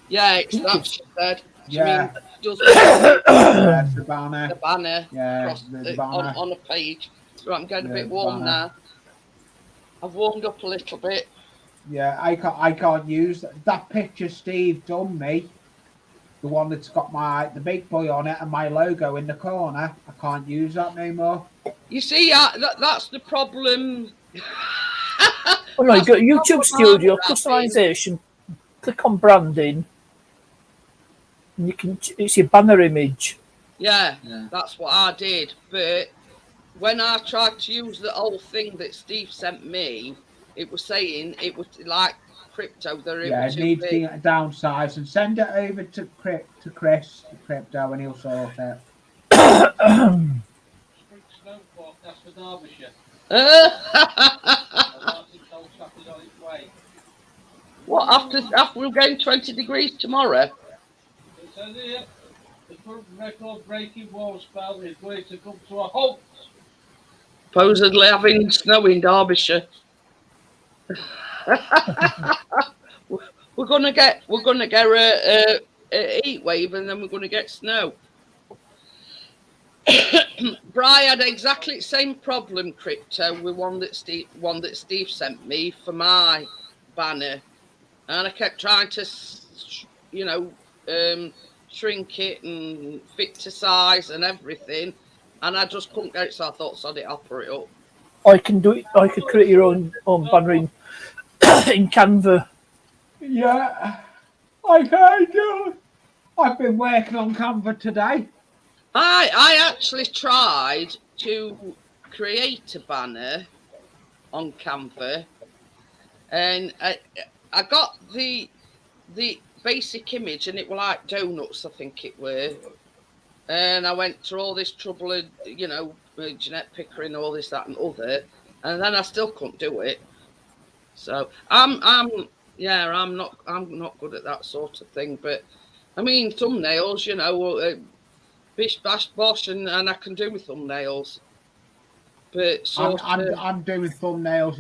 yeah, it's that she said. Yeah. She means That's the banner. the banner Yeah, across the banner. on a page. So I'm getting a Yeah, bit warm banner. now. I've warmed up a little bit. Yeah, I can't use that picture Steve done me. The one that's got the big boy on it and my logo in the corner. I can't use that no more. You see, that's the problem. Oh no, you go to That's the YouTube problem Studio, I'm having. customization, click on branding, and you can. It's your banner image. Yeah, Yeah. that's what I did. But when I tried to use the old thing that Steve sent me, it was saying it was like Crypto. That it Yeah, was it too needs to big. be downsized and send it over to Chris Crypto and he'll sort it. Spring snow forecast for Derbyshire. Arctic cold snap is on its way. What, after we're going 20 degrees tomorrow? It says here, the current record-breaking warm spell is going to come to a halt. Supposedly having snow in Derbyshire. we're gonna get a heat wave, and then we're gonna get snow. Bri had exactly the same problem, Crypto, with one that Steve sent me for my banner, and I kept trying to, shrink it and fit to size and everything, and I just couldn't get it. So I thought, sod it, I'll put it up. I can do it. I could create your own banner in Canva. Yeah, I can do. I've been working on Canva today. I actually tried to create a banner on Canva, and I got the basic image, and it were like donuts, I think it were. And I went through all this trouble of, Jeanette Pickering, all this, that, and other, and then I still couldn't do it. So I'm not good at that sort of thing. But I mean, thumbnails, bish bash bosh, and I can do with thumbnails. But I'm doing thumbnails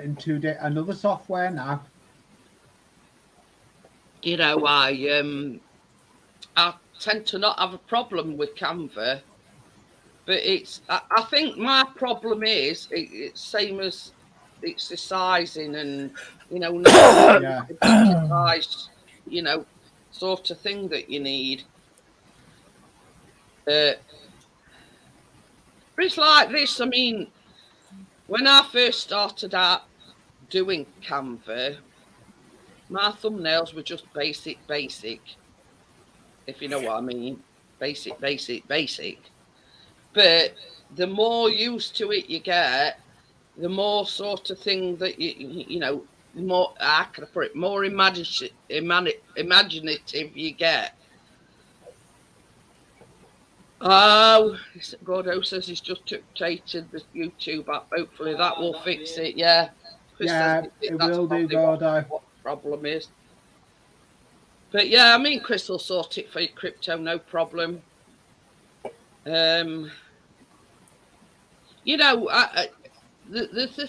into another software now. I tend to not have a problem with Canva, but I think my problem is it's same as it's the sizing and size, sort of thing that you need. But it's like this. I mean, when I first started out doing Canva, my thumbnails were just basic, if you know what I mean. Basic. But the more used to it you get, the more sort of thing that more, how can I put it, more imaginative you get. Oh, Gordo says he's just updated the YouTube app. Hopefully that will fix it. Yeah. Chris says it will do, Gordo. What the problem is. But yeah, I mean, Chris will sort it for your Crypto, no problem. The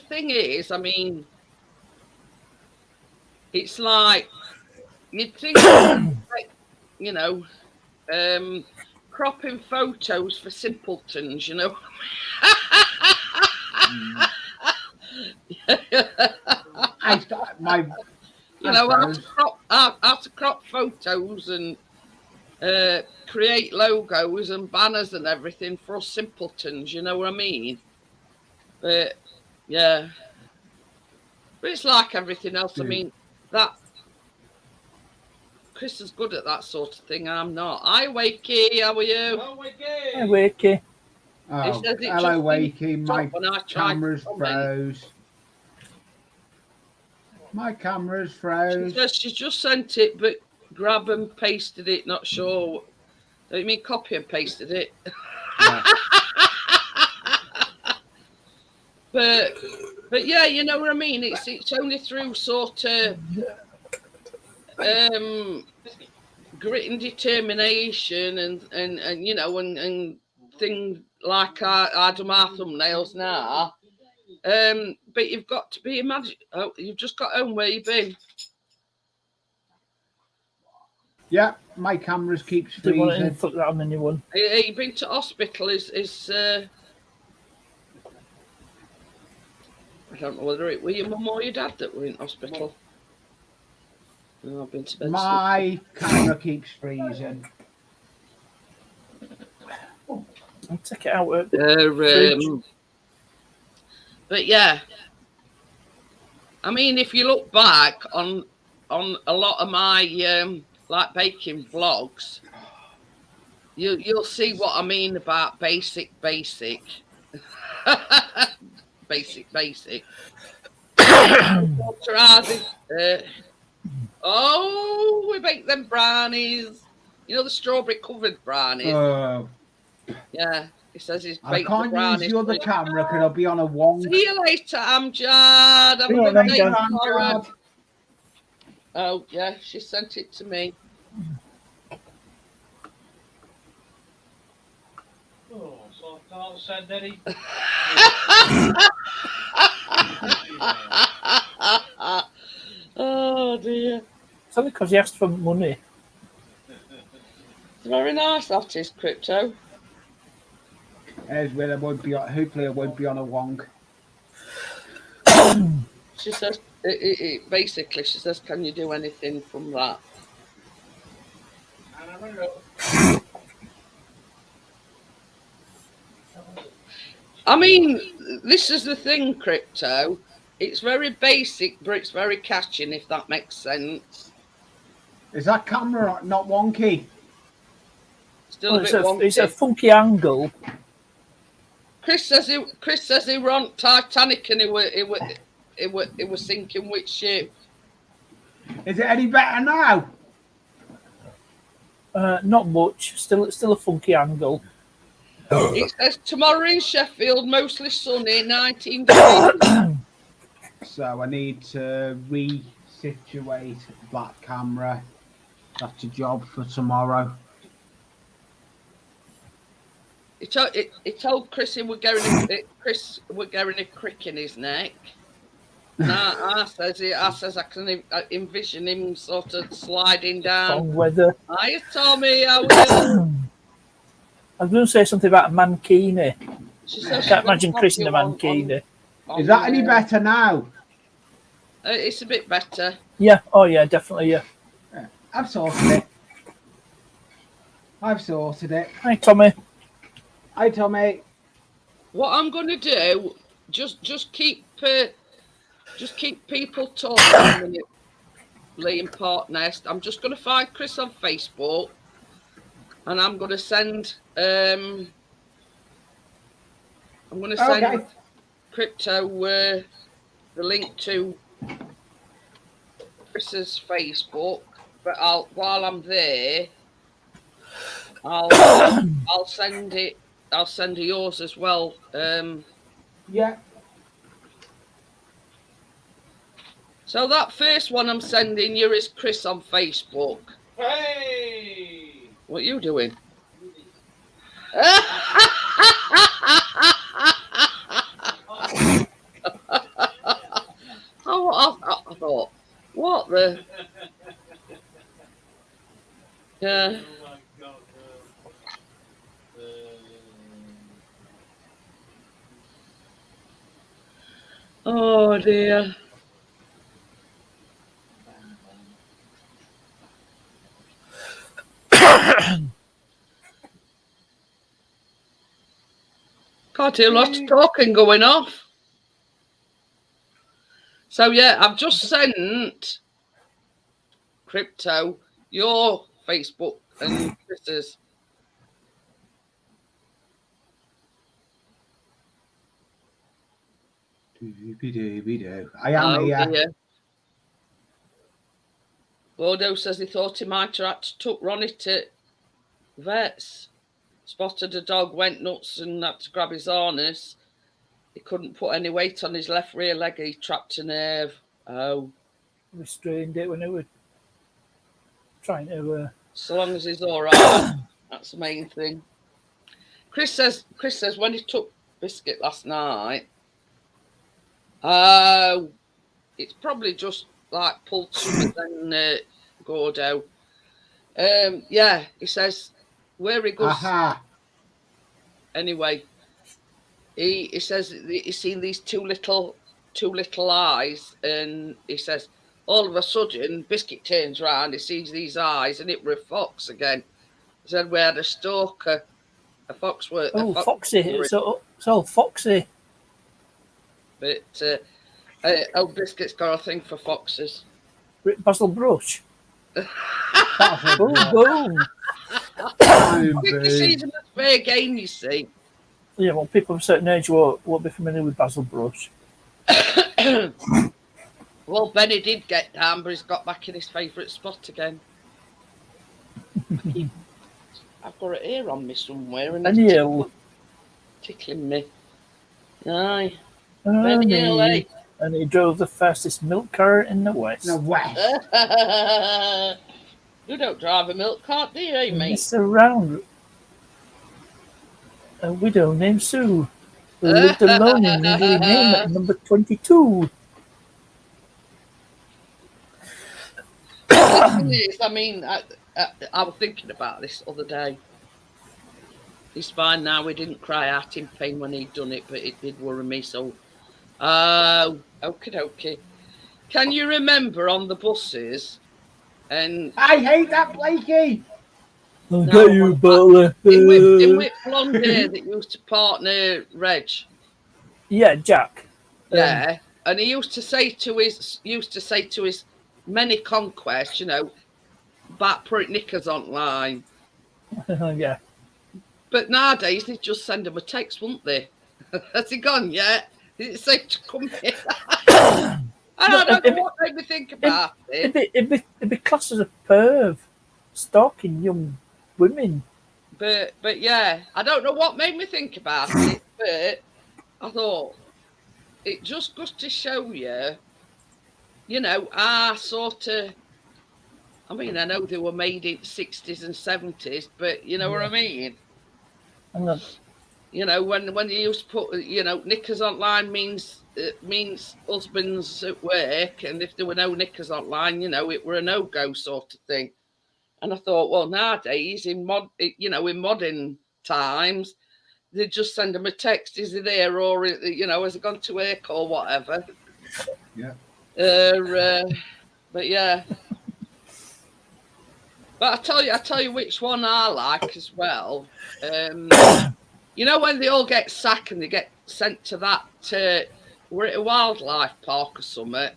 thing is, I mean, it's like you'd think, cropping photos for simpletons, how to crop photos and create logos and banners and everything for us simpletons, you know what I mean? But yeah, but it's like everything else. I mean, that Chris is good at that sort of thing. I'm not. Hi, Wakey. How are you? Hi, Wakey. Oh, hello, Wakey. My camera's froze. My camera's froze. She just sent it, but grab and pasted it. Not sure. Don't you mean copy and pasted it? Yeah. But yeah, you know what I mean. It's only through sort of grit and determination and things like I do my thumbnails now. But you've got to be you've just got home where you've been. Yeah, my cameras keeps freezing. Want to put that on the new one? You've been to hospital? I don't know whether it were your mum or your dad that were in hospital. No, I've been to bed. My camera keeps freezing. I'll take it out. But yeah, I mean, if you look back on a lot of my like baking vlogs, you'll see what I mean about basic. basic. We make them brownies. The strawberry covered brownies. Yeah, he says he's baked I can't use the other camera because I'll be on a wong. See you later, Amjad. Have a good day, Amjad. Oh yeah, she sent it to me. Oh, so I can't send any. Oh dear. It's only because he asked for money. Very nice, that is, Crypto. As well, I won't be. Hopefully, I won't be on a wong. She says, basically, she says, can you do anything from that? I mean, this is the thing, Crypto. It's very basic, but it's very catching, if that makes sense. Is that camera not wonky? Still a bit wonky. It's a funky angle. Chris says he were on Titanic and it was sinking with ship. Is it any better now? Not much. Still a funky angle. It says tomorrow in Sheffield, mostly sunny, 19 degrees. So I need to resituate that camera. That's a job for tomorrow. He told Chris he would getting a crick in his neck. I says I can envision him sort of sliding down. Strong weather. Hiya, Tommy. How are you? I was going to say something about a mankini. She says I can't imagine Chris in a mankini. Is that any better now? It's a bit better. Yeah. Oh, yeah. Definitely. Yeah. I've sorted it. Hi, Tommy. Hi, Tommy. What I'm going to do, just keep people talking a minute, Lee and Port Nest. I'm just going to find Chris on Facebook, and I'm going to send Crypto the link to Chris's Facebook. But while I'm there, I'll send it. I'll send yours as well. Yeah. So that first one I'm sending you is Chris on Facebook. Hey! What are you doing? I thought, what the? Yeah. Oh my God. Oh dear. Can't hear lots of talking going off. So yeah, I've just sent Crypto your Facebook and Chris's. I am here. Dear. Bodo says he thought he might have had to took Ronnie to vets. Spotted a dog, went nuts and had to grab his harness. He couldn't put any weight on his left rear leg. He trapped a nerve. Oh. We strained it when it was trying to. So long as he's all right, that's the main thing. Chris says when he took Biscuit last night, it's probably just like pulled something and Gordo. Yeah, he says where he goes. Aha. Anyway, he says he's seen these two little eyes, and he says all of a sudden Biscuit turns round, he sees these eyes, and it were a fox again. He said we had a stalker, a fox. Foxy! It's all foxy. But old Biscuit's got a thing for foxes. Basil Brush. Boom, Boom. I think he sees them as fair game, you see. Yeah, well, people of a certain age won't be familiar with Basil Brush. Well, Benny did get down, but he's got back in his favourite spot again. I've got it here on me somewhere, and it's tickling me. Aye. Benny Hill, eh? And he drove the fastest milk car in the West. The West. You don't drive a milk cart, do you, mate? It's around a widow named Sue, who lived alone in Needley Name at number 22. I mean, I was thinking about this the other day. He's fine now. We didn't cry out in pain when he'd done it, but it did worry me. So, oh, okie dokie. Can you remember on the buses? And I hate that, Blakey. I'll No, get you, what Butler. in Whip Blonde that used to partner Reg. Yeah, Jack. Yeah, and he used to say to his many conquests, about putting knickers online. Yeah. But nowadays they just send him a text, won't they? Has he gone yet? Is it safe to come here? I don't know what made me think about it. It'd be classed as a perv, stalking young women. But yeah, I don't know what made me think about it, but I thought it just goes to show you, our sort of. I mean, I know they were made in the 60s and 70s, but you know what I mean? Hang on. When you used to put, knickers online means husbands at work, and if there were no knickers online, it were a no-go sort of thing. And I thought, well, nowadays in modern times, they just send them a text, is he there, or has he gone to work or whatever? Yeah. But yeah. But I tell you which one I like as well. When they all get sacked and they get sent to that, we're at a wildlife park or something.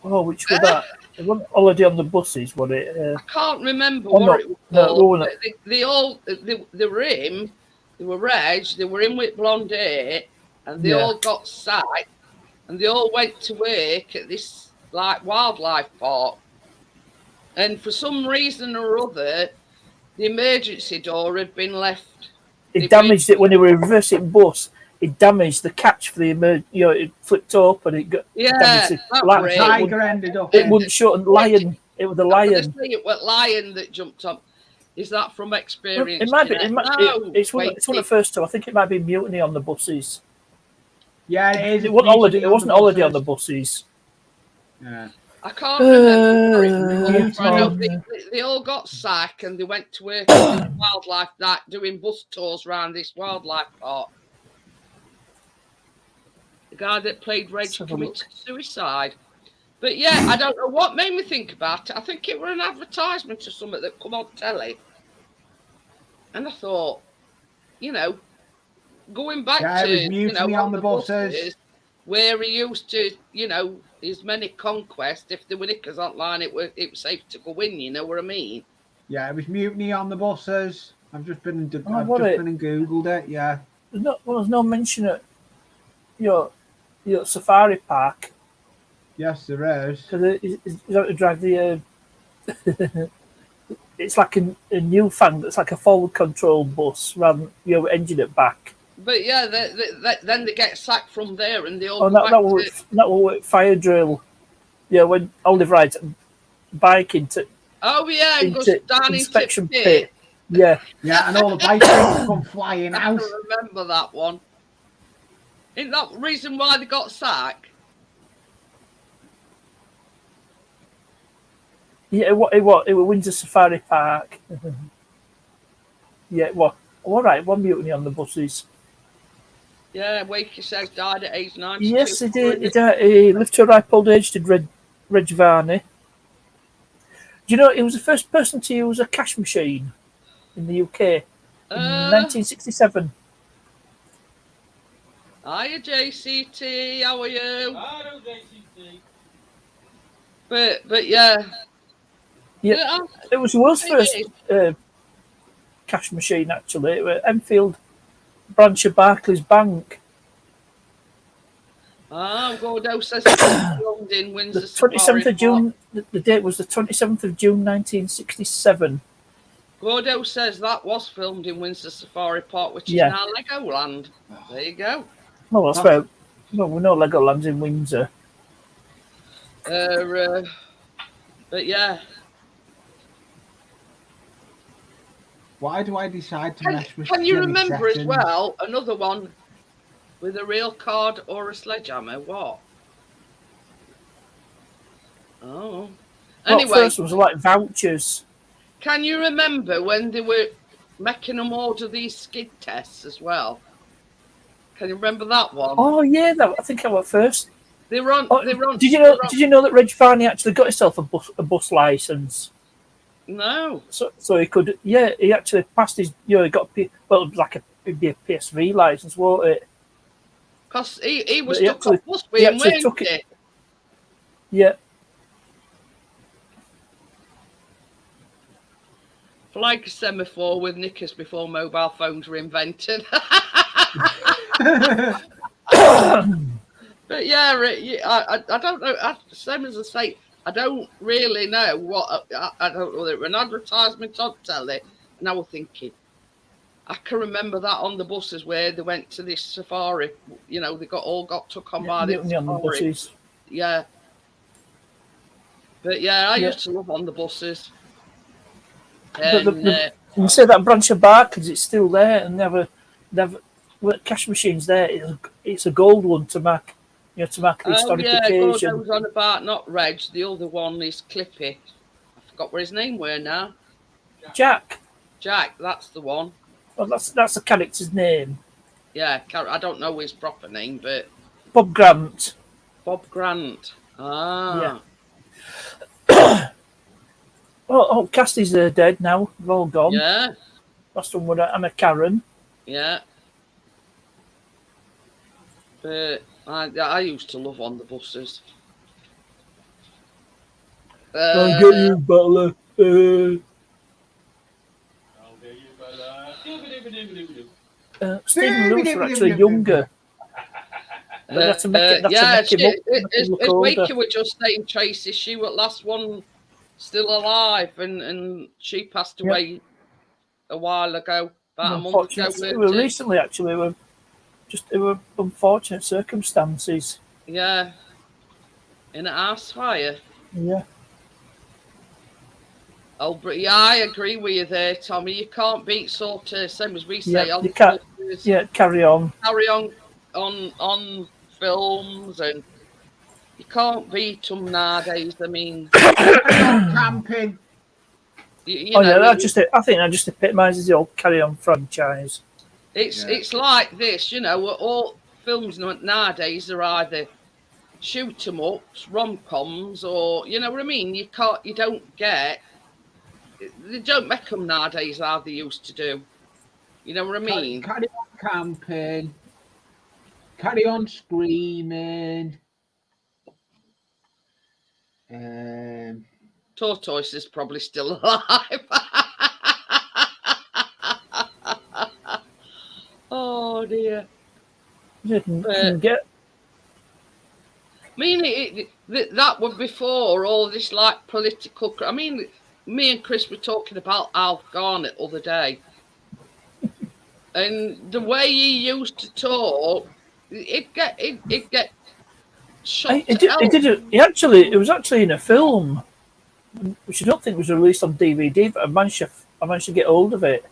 Oh, which was that? It wasn't Holiday on the Buses, was it? I can't remember Oh, what it was called. no, They were Reg, they were in with blonde hair, and they all got sacked, and they all went to work at this like wildlife park. And for some reason or other, the emergency door had been left. It damaged it when they were reversing bus. It damaged the catch for the it flipped open. It got damaged the tiger ended up. It wouldn't shut. And lion. It was the lion. It was lion that jumped up. Is that from experience? It might be. It's one of the first two. I think it might be Mutiny on the Buses. Yeah, it is. It wasn't holiday. It wasn't Holiday on the Buses. Yeah. I can't remember. They all got sacked and they went to work at wildlife doing bus tours around this wildlife park. The guy that played Reg committed suicide. But yeah, I don't know what made me think about it. I think it was an advertisement or something that come on telly. And I thought, going back to Mutiny on the buses, where he used to, his many conquests. If there were knickers online, it was safe to go in. You know what I mean? Yeah, it was Mutiny on the buses. I've just been and googled it. Yeah. There's no mention of your safari park. Yes, there is. Because he's out to drive the. It's like a newfangled. It's like a forward control bus rather than engine at back. But yeah, then they get sacked from there, and they all. Oh, that will fire drill. Yeah, when Olive rides bike into. Oh yeah, and goes down inspection into pit. Yeah. Yeah, and all the bike things come flying out. I remember that one. Isn't that the reason why they got sacked? Yeah, it was Windsor Safari Park. Yeah, well, all right, one Mutiny on the Buses. Yeah, Wakey says died at age 92. Yes, he did. He lived to a ripe old age, did Reg Varney. Do you know he was the first person to use a cash machine in the UK in 1967? Hiya, JCT. How are you? Hello, JCT. But yeah. Yeah, it was the world's first cash machine, actually. It was Enfield branch of Barclays Bank. Gordo says it was filmed in Windsor. The 27th of June, the date was the 27th of June 1967. Gordo says that was filmed in Windsor Safari Park, which is now Legoland. There you go. Well, that's right. Well, we know Legoland's in Windsor. But yeah. Why do I decide to mess with? Can you remember as well another one with a real card or a sledgehammer? What? Oh. Anyway, first was like vouchers. Can you remember when they were making them order these skid tests as well. Can you remember that one? Oh yeah, I think I went first. They were on. Oh, They were on. did you know that Reg Varney actually got himself a bus license? No. So he could. Yeah, he actually passed his. He got it'd be a PSV license, won't it? Because he was But he stuck actually- on bus he with him, actually weren't took he? it. Yeah. Like a semaphore with knickers before mobile phones were invented. But yeah, I don't know. Same as I say, I don't really know what. I don't know whether it was an advertisement on telly, and I was thinking, I can remember that on the buses where they went to this safari. You know, they got took on by this Mutiny on the safari. buses. Yeah. But yeah, I Yeah. used to love on the buses. But And, you say that branch of Barkers, it's still there, and they've cash machines there. It's a gold one to mark the historic yeah, occasion. Gordo was on about not Reg. The other one is Clippy. I forgot where his name were now. Jack. Jack, that's the one. Well, that's the character's name. Yeah, I don't know his proper name, but Bob Grant. Bob Grant. Ah, Oh, Cassie's dead now. They've all gone. yeah, Last one was Anna Karen. yeah. But I used to love on the buses. I'll get you, Butler. I'll get you, brother. Stephen Lewis were actually younger. They had to make it. Yeah, make him up, make as him look older. Wakey were just saying, Tracy, she was the last one still alive, and she passed away a while ago, about a month ago. Recently, actually, it were unfortunate circumstances. Yeah, in a house fire. Yeah. Oh, but yeah, I agree with you there, Tommy. You can't beat sort of same as we say. Yeah, you can't. Yeah, carry on. Carry on films, and you can't beat them nowadays. I mean, camping. You know, I think that just epitomises the old Carry On franchise. It's like this, you know. All films nowadays are either shoot 'em ups, rom-coms, or you know what I mean. You don't get. They don't make them nowadays how they used to do. You know what I mean? Carry on camping. Carry on screaming. Tortoise is probably still alive. Oh dear. Didn't get. I mean, that was before all this like political. I mean, me and Chris were talking about Al Garnett the other day, and the way he used to talk, it get shot. It was actually in a film, which I don't think was released on DVD, but I managed to get hold of it.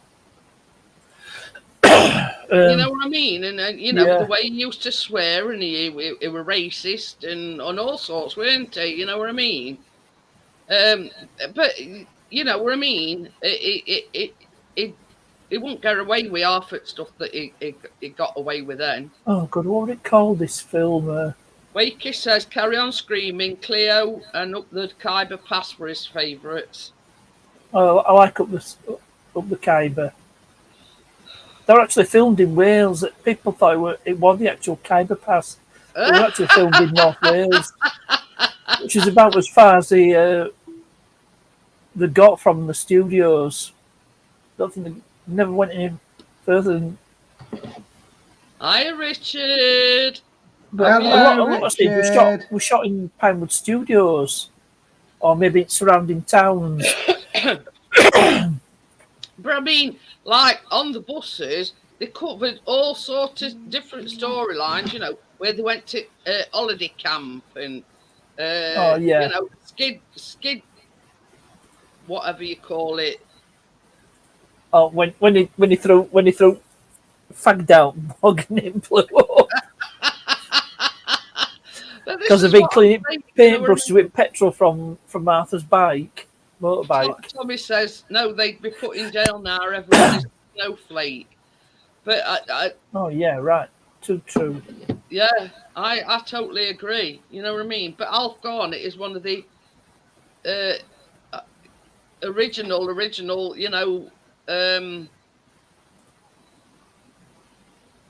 You know what I mean? And you know the way he used to swear, and he were racist and all sorts, weren't he? You know what I mean? But you know what I mean? It won't get away with half of stuff that he got away with then. Oh God, what would it call this film? Wakey says, "Carry On Screaming." Cleo and Up the Khyber Pass were his favourites. Oh, I like Up the Khyber. They were actually filmed in Wales. People thought it was the actual Khyber Pass. They were actually filmed in North Wales, which is about as far as they got from the studios. Don't think they never went any further than. Hi, Richard. But a lot of scenes were shot in Pinewood Studios, or maybe in surrounding towns. But I mean, like on the buses, they covered all sorts of different storylines. You know, where they went to holiday camp and you know, skid, whatever you call it. Oh, when he threw fagged out bog and it blew up. Because they've been cleaning paintbrushes with petrol from Martha's motorbike. Tommy says no, they'd be put in jail now. Everyone is snowflake. But Oh yeah, right. Too true. yeah, I totally agree. You know what I mean? But Alf Garnett is one of the uh, uh, original,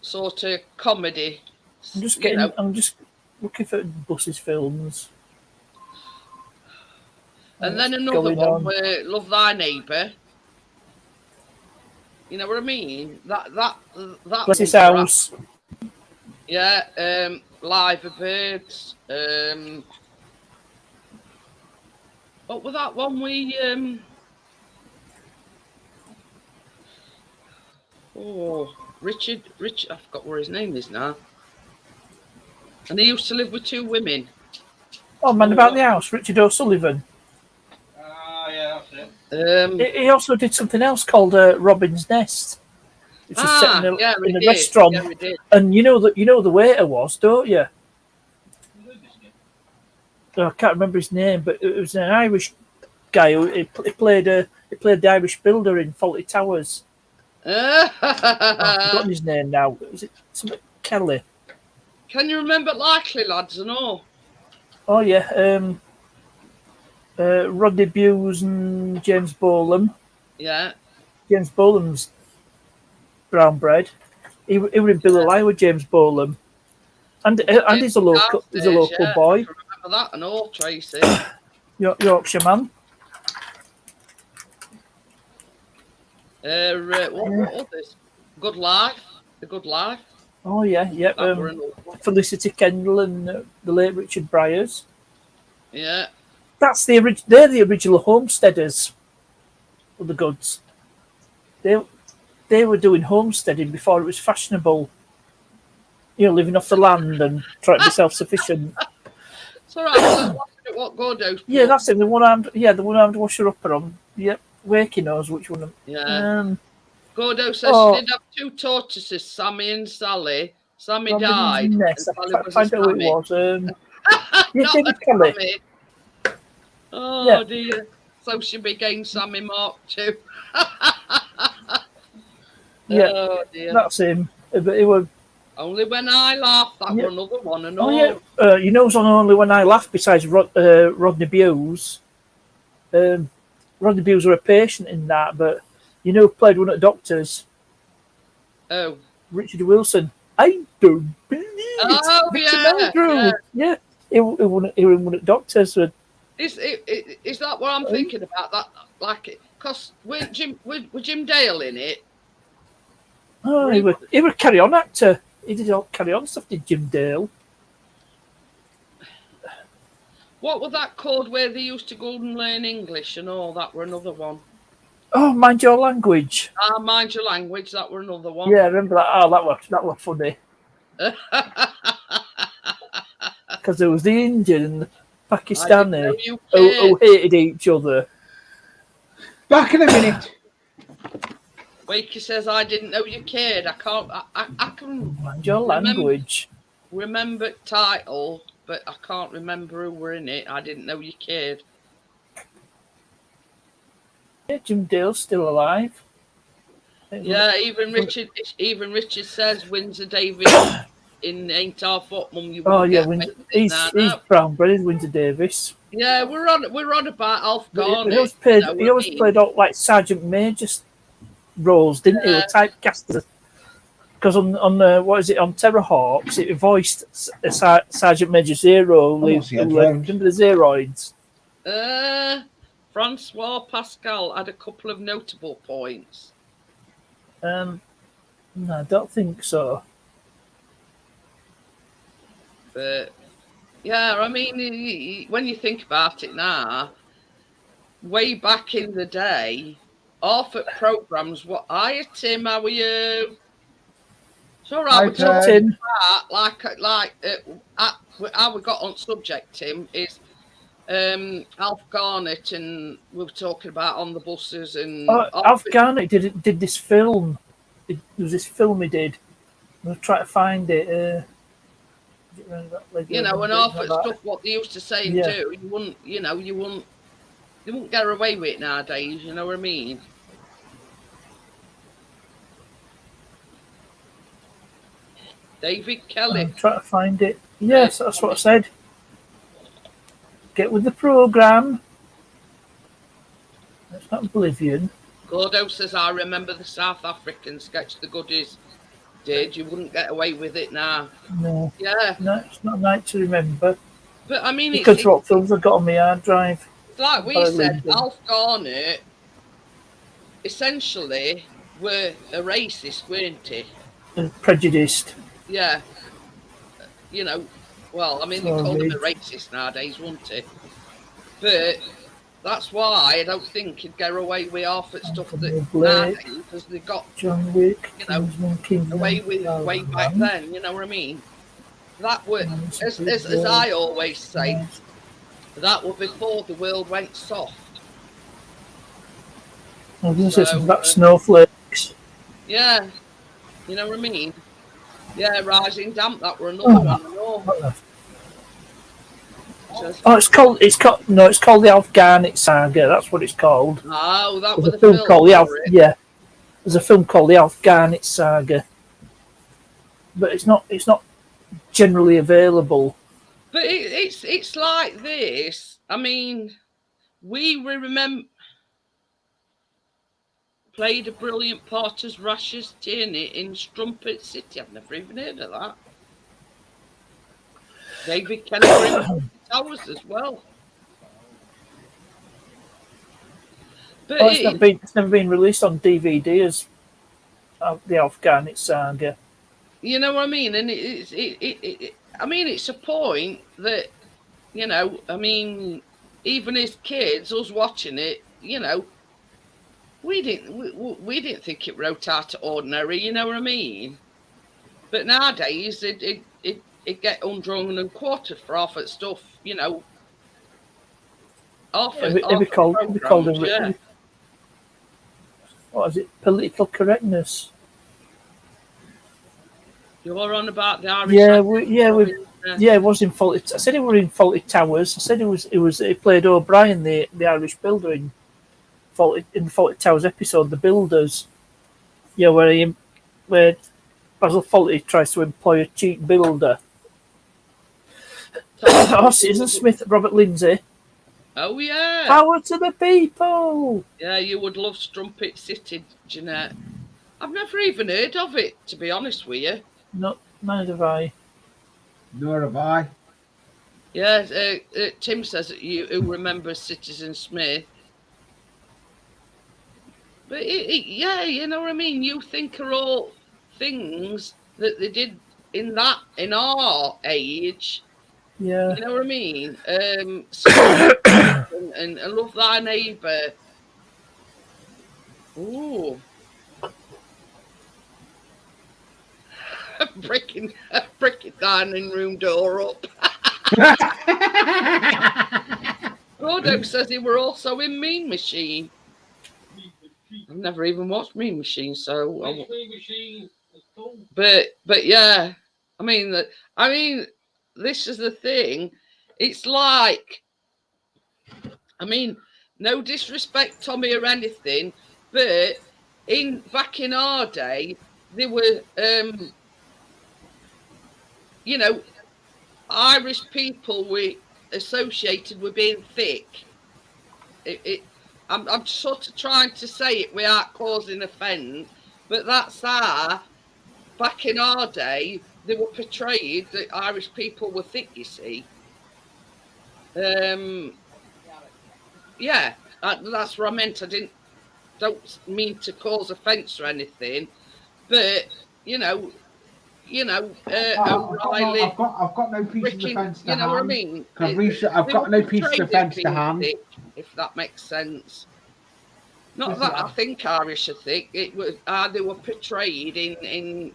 sort of comedy. I'm just looking for Buss's films. And What's then another going one on? where Love Thy Neighbour. You know what I mean? That Bless his one's crap. house. Yeah, Live Birds. What was that one we Richard, I forgot where his name is now. And he used to live with 2 women. Oh, Man About the House, Richard O'Sullivan. Ah, yeah, that's it. He also did something else called Robin's Nest, which is set in a restaurant. Yeah, we did. And you know the waiter was, don't you? I can't remember his name, but it was an Irish guy who he played the Irish builder in Fawlty Towers. I've forgotten his name now. Is it something Kelly? Can you remember Likely Lads and all? Oh yeah, Rodney Bewes and James Bolam. Yeah. James Bolam's brown bread. He was in Bill Lie with James Bolam, and he's a local boy. I remember that and all, Tracy. Yorkshire man. What others? Good Life. The Good Life. Oh yeah. Felicity Kendall and the late Richard Bryars. Yeah. That's they're the original homesteaders of the Goods. They were doing homesteading before it was fashionable. Living off the land and trying to be self-sufficient. It's all right. I'm laughing at what Gordo's. Yeah, that's it. The one-armed washer-upper on. Yep, Wakey knows which one. Yeah. Gordo says she did have 2 tortoises, Sammy and Sally. Sammy died. Nest. I find out who it was. David Kelly. Sammy. Oh dear. So she became Sammy Mark too. Yeah, oh dear. That's him. But it was Only When I Laugh. That were another one and all. Yeah. Who's on Only When I Laugh besides Rodney Bewes? Rodney Bewes were a patient in that, but who played one of the doctors? Oh. Richard Wilson. I don't believe it. Oh, Victor yeah. He was one of the doctors. Is that what I'm thinking about? That because with Jim Dale in it. Oh, he was a carry-on actor. He did all carry-on stuff. Did Jim Dale? What was that called? Where they used to go and learn English and all? That were another one. Oh, Mind Your Language. Mind Your Language. That were another one. Yeah, I remember that. Oh, that was funny. Because there was the Indian and the Pakistani who hated each other. Back in a minute. Wakey says, I didn't know you cared. I can Mind Your Language. Remember title, but I can't remember who were in it. I didn't know you cared. Yeah, Jim Dale's still alive. Yeah, even Richard says Windsor Davis in Ain't Our Fault, Mum. He's brown bread. He's Windsor Davis. Yeah, we're on about Alf Garnett. He always played out like Sergeant Major roles, didn't he? Typecast. Because on on Terrorhawks, it voiced Sergeant Major Zero. Remember the Zeroids? Francois Pascal had a couple of notable points. No, I don't think so. But yeah, I mean, when you think about it now, way back in the day, half at programs. Hiya, Tim. How are you? It's all right. We're talking about how we got on subject. Tim is Alf Garnett, and we were talking about on the buses and. Alf Garnett did this film. There was this film he did. I'm trying to find it. And half of stuff what they used to say and do, you wouldn't get away with it nowadays. You know what I mean? David Kelly. I'm trying to find it. Yes, that's what I said. Get with the programme. That's not Oblivion. Gordo says, I remember the South African sketch the goodies did. You wouldn't get away with it now. No. Yeah. No, it's not a night to remember. But I mean, Because what films I've got on my hard drive. it's like we said, Alf Garnett essentially were a racist, weren't he? And prejudiced. Yeah. You know, well, I mean, they call him a racist nowadays, wouldn't he? But that's why I don't think he'd get away with half the stuff that nowadays, because they got John Wick, you know, away with way back then. You know what I mean? That were, as I always say, that was before the world went soft. I was going to say something about snowflakes. Yeah, you know what I mean? Yeah, Rising Damp, that were another one. Oh, it's called the Alf Garnett Saga. That's what it's called. Oh, that was a film called the Alf. Yeah, there's a film called the Alf Garnett Saga, but it's not generally available. But it's like this. I mean, we remember played a brilliant part as Russia's Tierney in Strumpet City. I've never even heard of that. David Kennedy Towers as well. But it's never been released on DVD as the Alf Garnett Saga. You know what I mean? And I mean, it's a point that, you know, I mean, even as kids, us watching it, you know, we didn't think it wrote out ordinary. You know what I mean? But nowadays, it get undrung and quartered for half that stuff. You know, It'd be called what is it? Political correctness. You're on about the Irish. It was in Faulty. I said it were in Faulty Towers. I said he played O'Brien, the Irish builder in Faulty Towers episode, The Builders. Yeah, where Basil Fawlty tries to employ a cheap builder. Susan Smith, Robert Lindsay. Oh yeah. Power to the people. Yeah, you would love Strumpet City, Jeanette. I've never even heard of it, to be honest with you. No, neither have I. Nor have I. Yeah, Tim says that who remembers Citizen Smith. But yeah, you know what I mean. You think are all things that they did in our age. Yeah. You know what I mean. And love thy neighbour. Ooh. breaking dining room door up. Gordo says he were also in Mean Machine. I've never even watched Mean Machine, so. Mean Machine is cool. But yeah, I mean this is the thing. It's like, I mean, no disrespect, Tommy, or anything, but back in our day, there were you know, Irish people were associated with being thick. I'm sort of trying to say it without causing offence, but that's back in our day, they were portrayed that Irish people were thick, you see. Yeah, that's what I meant. I don't mean to cause offence or anything, but you know, O'Reilly. I've got no piece of defence to hand. You know what I mean? I've got no piece of defence to hand. If that makes sense. Not that I think Irish are thick. It was they were portrayed in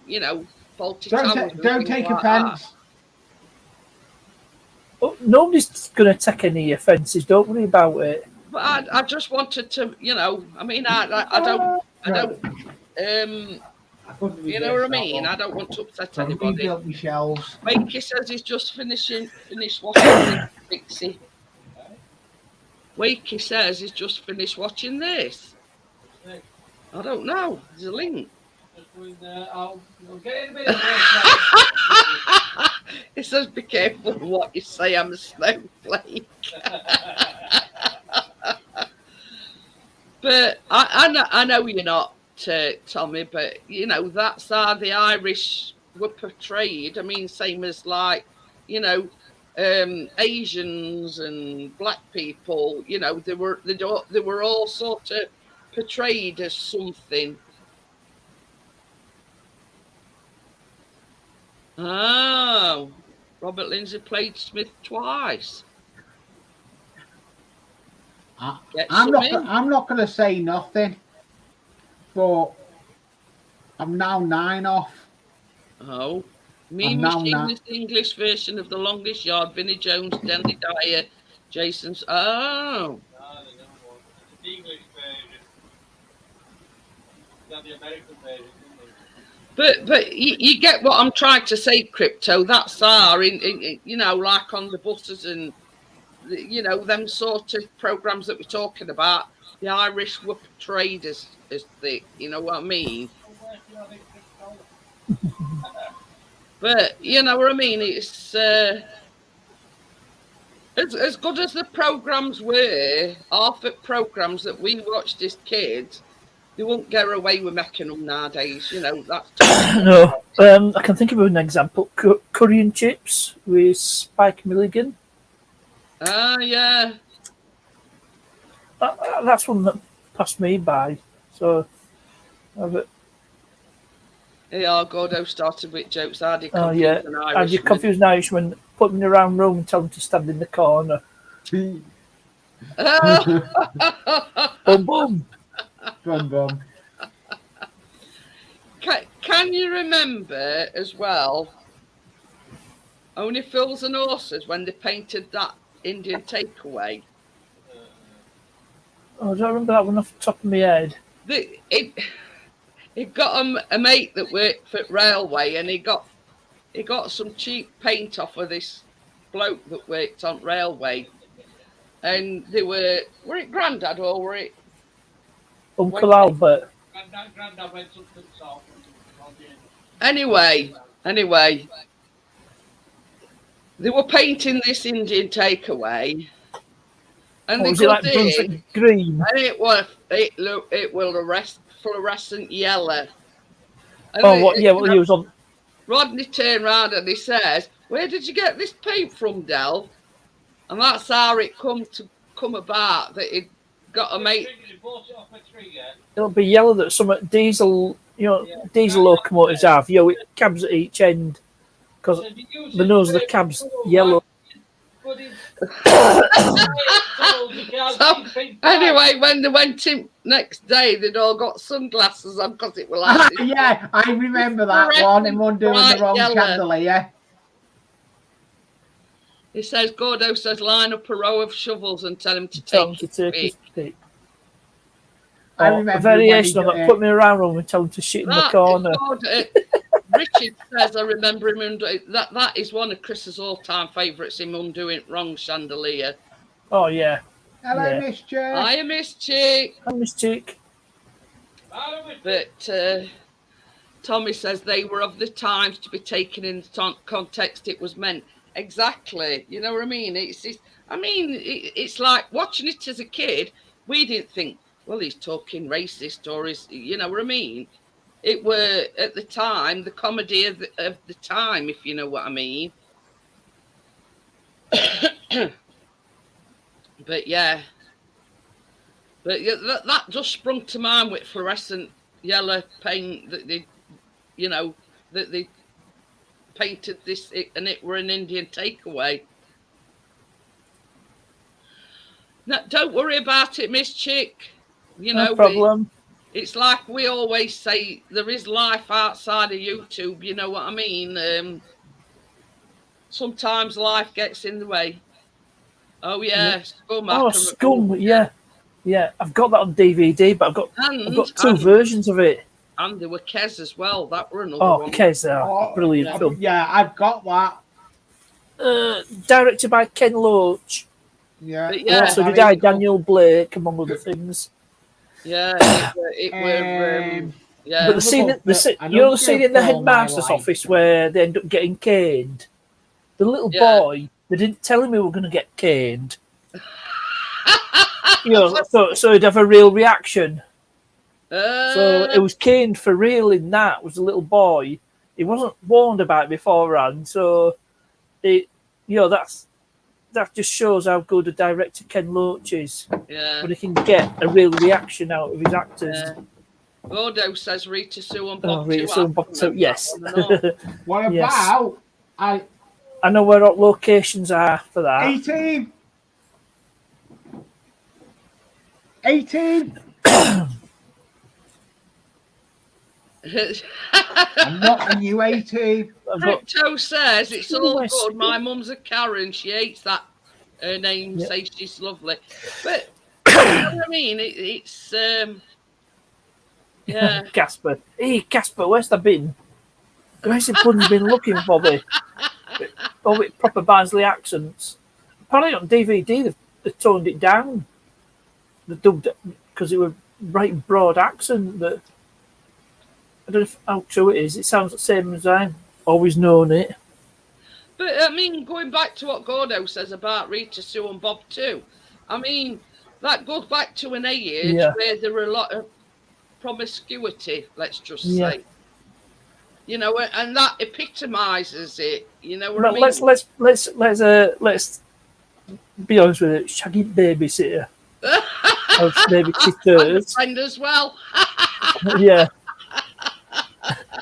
Faulty Towers. Don't take offence. Oh, nobody's going to take any offences. Don't worry about it. But I just wanted to, I mean, I don't. You know what I mean? I don't want to upset anybody. Wakey says he's just finished watching Pixie. Wakey says he's just finished watching this. I don't know. There's a link. I'll get in a minute. He says, "Be careful what you say. I'm a snowflake." But I know you're not, Tommy. But you know that's how the Irish were portrayed. I mean, same as like Asians and black people. You know, they were all sort of portrayed as something. Oh, Robert Lindsay played Smith twice. I'm not going to say nothing, but I'm now 9 off. Oh, Mean Machine is the English version of The Longest Yard. Vinnie Jones, Denny Dyer, Jason's. Oh. No, the English version. Not the American version. But you get what I'm trying to say, Crypto. That's our in like on the buses and them sort of programs that we're talking about. The Irish were portrayed as the, you know what I mean. But you know what I mean. It's as good as the programs were. Half the programs that we watched as kids. They won't get away with making them nowadays, that's No, I can think of an example. Curry and Chips with Spike Milligan. Yeah. That's one that passed me by. So, Yeah, Gordo started with jokes. How did oh yeah, and you confuse an Irishman, put him in a round room and tell him to stand in the corner. Boom, boom. Bum. Can you remember as well? Only Fools and Horses when they painted that Indian Takeaway. Oh, I don't remember that one off the top of my head. It got a mate that worked for railway, and he got some cheap paint off of this bloke that worked on railway, and they were it Grandad or were it Uncle Albert? Grandad went up to the top. Anyway, they were painting this Indian Takeaway, and they was it like Brunswick green? And it was fluorescent yellow. And he was on. Rodney turned round and he says, "Where did you get this paint from, Del?" And that's how it come about that it got a mate. It'll be yellow that some diesel, diesel locomotives have. With cabs at each end, because the nose of the cab's yellow. So, anyway, when they went in next day, they'd all got sunglasses on because it was like yeah, I remember that one. And one doing the wrong chandelier. He says, Gordo says, line up a row of shovels and tell him to take his pick. I remember a variation of that. Put me around room and tell him to shit in the corner. Richard says, I remember him that is one of Chris's all-time favourites, him undoing wrong chandelier. Oh, yeah. Hello, Miss Chick. Hiya, Miss Chick. Hi, Miss Chick. But Tommy says they were of the times to be taken in the context it was meant. Exactly. You know what I mean? It's like watching it as a kid. We didn't think, well, he's talking racist or you know what I mean? It were at the time the comedy of the time, if you know what I mean. But yeah, that just sprung to mind with fluorescent yellow paint that they painted this, and it were an Indian Takeaway. No, don't worry about it, Miss Chick. No problem. It's like we always say, there is life outside of YouTube. You know what I mean? Sometimes life gets in the way. Oh yeah, Scum. Scum. Yeah. I've got that on DVD, but I've got two versions of it. And there were Kez as well. That were another one. Kez, brilliant film. Yeah, I've got that. Directed by Ken Loach. Yeah. Also, Daniel Blake, among other things. Yeah, it were. Yeah. But the scene, you know, the scene in the headmaster's office where they end up getting caned. The little boy, they didn't tell him he were going to get caned. You know, so he'd have a real reaction. So it was caned for real in that, was a little boy. He wasn't warned about it beforehand. So, that just shows how good a director Ken Loach is. Yeah. When he can get a real reaction out of his actors. Yeah. Gordo says Rita Sue and Bob Rita Sue and Bob too, yes. What about... I know where our locations are for that. 18! 18! I'm not a new 18. Crypto says it's all good. My mum's a Karen. She hates that. Her name says she's lovely. But, you know what I mean? It's... yeah. Casper. Hey, Casper, where's that been? Where's the bunny been looking for me? All with proper Barnsley accents. Apparently on DVD they've toned it down. They dubbed it because it was right broad accent. But I don't know how true it is. It sounds the same as I've always known it. But I mean, going back to what Gordo says about Rita Sue and Bob too. I mean, that goes back to an age where there were a lot of promiscuity. Let's just say. You know, and that epitomises it. You know what I mean? Let's be honest with it. Shaggy babysitter of babysitters. Friend as well. Yeah.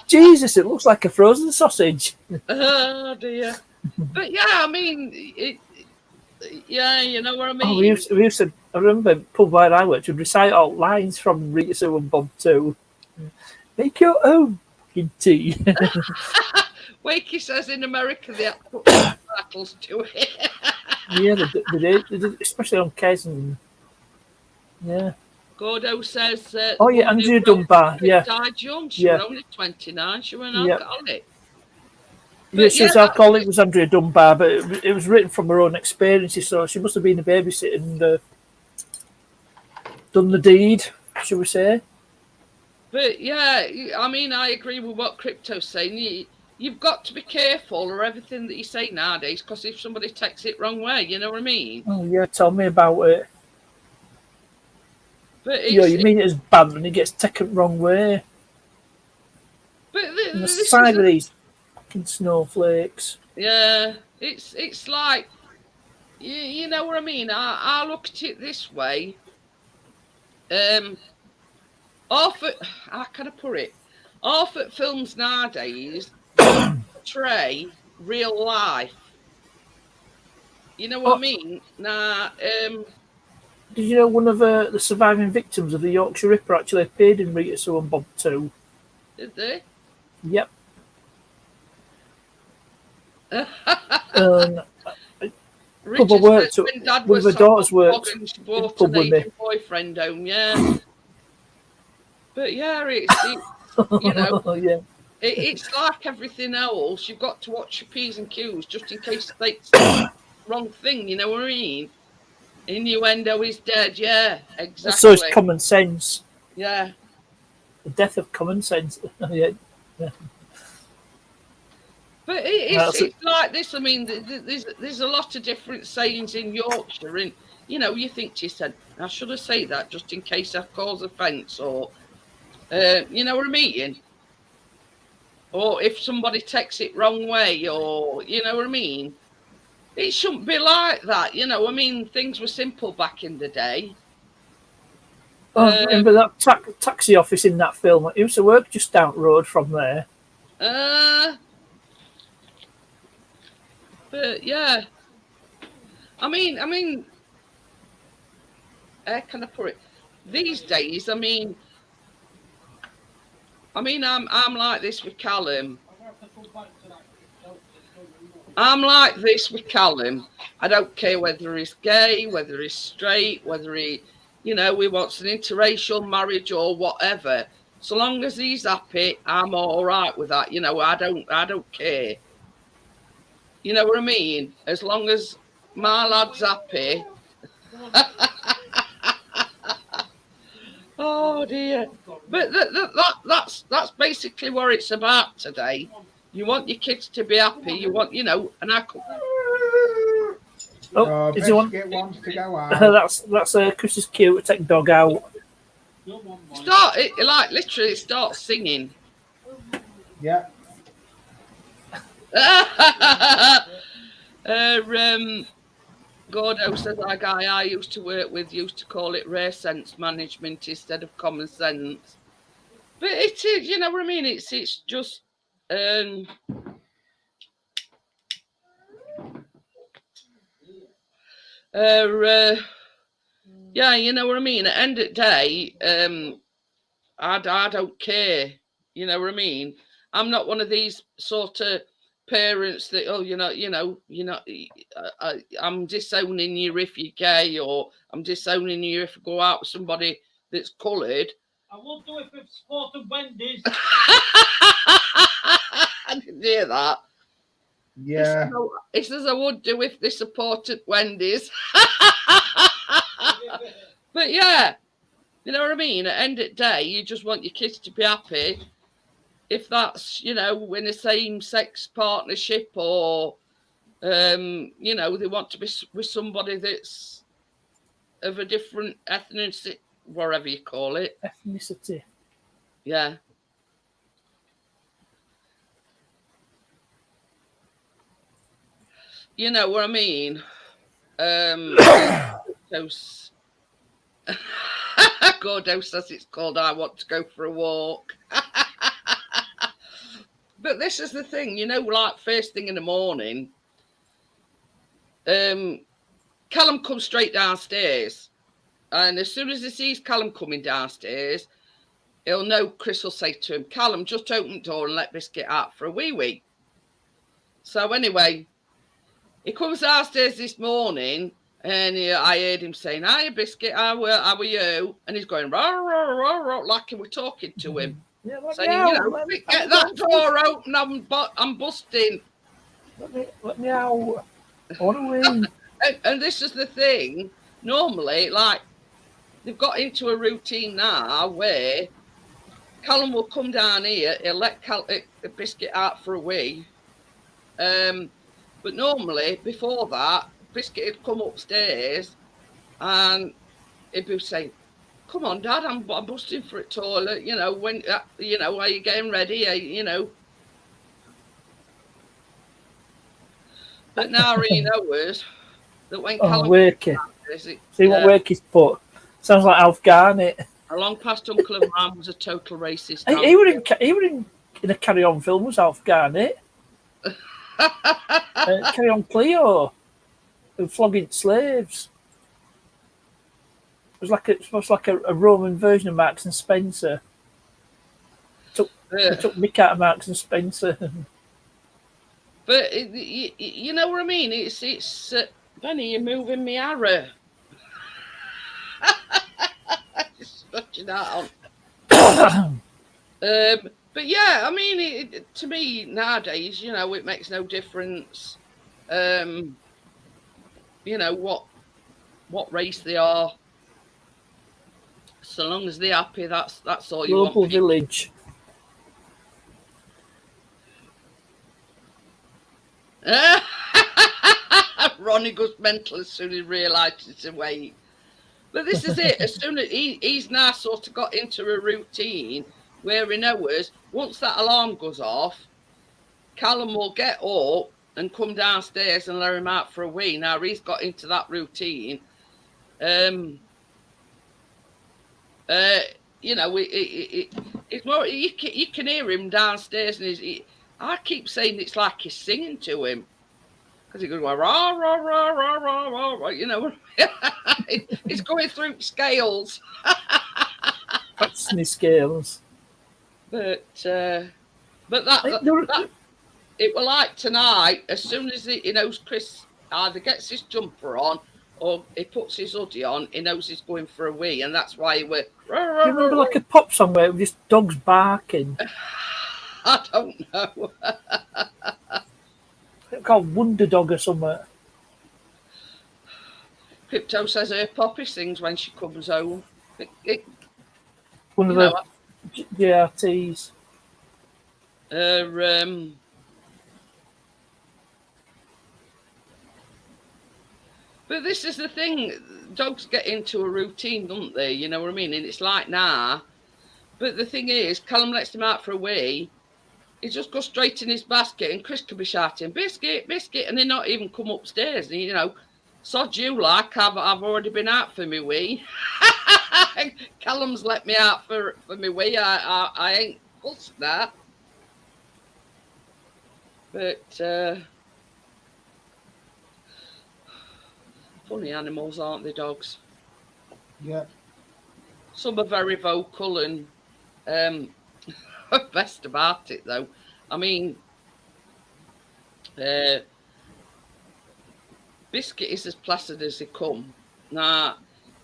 Jesus, it looks like a frozen sausage. Oh dear. But yeah, I mean, you know what I mean. We used to. I remember pub where I worked, we'd recite all lines from Rita Sue and Bob too. Make your own tea. Wakey says in America they have to put titles to it. Yeah, they did, especially on Kez. Yeah. Gordo says. Andrea Dunbar. Yeah. Died young. She was only 29. She was an alcoholic. She was alcoholic. Was Andrea Dunbar, but it was written from her own experiences. So she must have been a babysitter and done the deed, shall we say? But yeah, I mean, I agree with what Crypto's saying. You've got to be careful of everything that you say nowadays, because if somebody takes it wrong way, you know what I mean? Oh yeah, tell me about it. But you mean it as bad when it gets taken wrong way? But the side of these fucking snowflakes. Yeah, it's like, you know what I mean? I look at it this way. How can I put it? Half at films nowadays portray real life. You know what I mean? Now, did you know one of the surviving victims of the Yorkshire Ripper actually appeared in Rita Sue and Bob too? Did they? Yep. Richard worked says when Dad one of was her daughters worked and she brought an Asian boyfriend home, yeah. But yeah, it's you know, it's like everything else. You've got to watch your P's and Q's just in case it's the wrong thing. You know what I mean? Innuendo is dead. Yeah, exactly. So it's common sense. Yeah. The death of common sense. Yeah. But it's like this. I mean, there's a lot of different sayings in Yorkshire, and you know, you think to yourself, I should have said that just in case I cause offence, or you know what I mean? Or if somebody takes it wrong way, or you know what I mean? It shouldn't be like that, you know. I mean, things were simple back in the day. Remember that taxi office in that film? I used to work just down the road from there. But yeah, I mean, how can I put it? These days, I'm like this with Callum. I'm like this with Callum. I don't care whether he's gay, whether he's straight, whether he wants an interracial marriage or whatever. So long as he's happy, I'm all right with that. You know, I don't care. You know what I mean? As long as my lad's happy. Oh dear. But that's basically what it's about today. You want your kids to be happy. You want, and I could. Oh, is he one? Biscuit wants to go out. That's Chris's cue to take dog out. It like literally starts singing. Yeah. Gordo says a guy I used to work with used to call it rare sense management instead of common sense. But it is, you know what I mean? It's just yeah, you know what I mean? At the end of the day, I don't care. You know what I mean? I'm not one of these sort of parents that, I'm disowning you if you're gay, or I'm disowning you if you go out with somebody that's coloured. I won't do it if it's supporting Wendy's. I didn't hear that. Yeah. He says I would do if they supported Wendy's. But yeah, you know what I mean? At the end of the day, you just want your kids to be happy. If that's, in a same-sex partnership, or, they want to be with somebody that's of a different ethnicity, whatever you call it. Ethnicity. Yeah. You know what I mean? Gordo says it's called I Want to Go for a Walk. But this is the thing, like first thing in the morning, Callum comes straight downstairs. And as soon as he sees Callum coming downstairs, he'll know Chris will say to him, Callum, just open the door and let Biscuit out for a wee. So anyway, he comes downstairs this morning and I heard him saying, hiya, Biscuit, how are you? And he's going, rah, rah, rah, rah, like he were talking to him. Yeah, Saying, get that door open, I'm busting. Let me out. I want to win. And this is the thing. Normally, like, they've got into a routine now where Callum will come down here, he'll let Biscuit out for a wee. But normally, before that, Biscuit would come upstairs and he'd be saying, come on, Dad, I'm busting for a toilet. When, are you getting ready? But now he knows that when Callum see what work he's put. Sounds like Alf Garnett. Along past Uncle and Mum was a total racist. He were in a Carry On film, was Alf Garnett. Carry On Cleo, who flogging slaves. It was like a Roman version of Marks and Spencer. Took Mick out of Marks and Spencer. But you know what I mean? It's Benny, you're moving me arrow. Just scratching that on. But yeah, I mean, to me nowadays, it makes no difference. What race they are. So long as they're happy, that's all you want. Local village. Ronnie goes mental as soon as he realises it's away. But this is it. As soon as he's now sort of got into a routine where he knows once that alarm goes off, Callum will get up and come downstairs and let him out for a wee. Now he's got into that routine. It's more. You can hear him downstairs, and I keep saying it's like he's singing to him because he goes rah rah rah rah rah rah rah. It's going through scales. That's my scales. But that it will like tonight. As soon as he knows Chris either gets his jumper on or he puts his hoodie on, he knows he's going for a wee, and that's why he went. Do you remember like a pop song where it was just dogs barking? I don't know. It's called Wonder Dog or something. Crypto says her Poppy sings when she comes home. One You of know, the JRTs. But this is the thing, dogs get into a routine, don't they? You know what I mean? And it's like, nah. But the thing is, Callum lets him out for a wee. He just goes straight in his basket, and Chris could be shouting, biscuit, biscuit, and they not even come upstairs. And, you know, sod you, like, I've already been out for me wee. Callum's let me out for me wee. I ain't fussed that. But funny animals, aren't they, dogs? Yeah. Some are very vocal and best about it, though. I mean, Biscuit is as placid as they come. Now,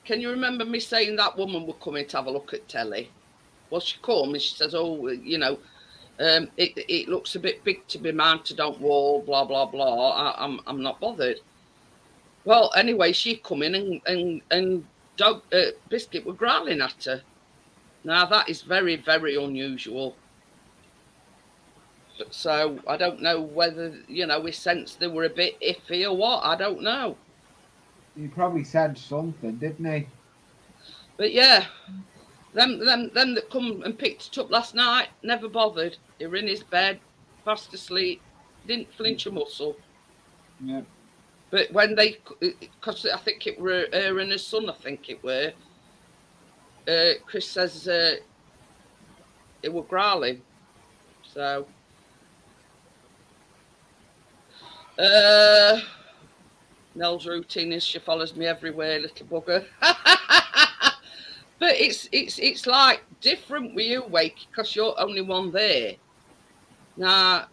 can you remember me saying that woman would come in to have a look at telly? Well, she come and she says, oh, you know, it looks a bit big to be mounted on wall, blah, blah, blah. I'm not bothered. Well, anyway, she come in and dog Biscuit were growling at her. Now, that is very, very unusual. So I don't know whether, you know, we sensed they were a bit iffy or what. I don't know. He probably said something, didn't he? But yeah, them that come and picked it up last night, never bothered. He were in his bed, fast asleep, didn't flinch a muscle. Yeah. But when they, because I think it were her and her son, I think it were, Chris says it were growling. So, Nell's routine is she follows me everywhere, little bugger. But it's like different with you, Wakey, because you're only one there. Now,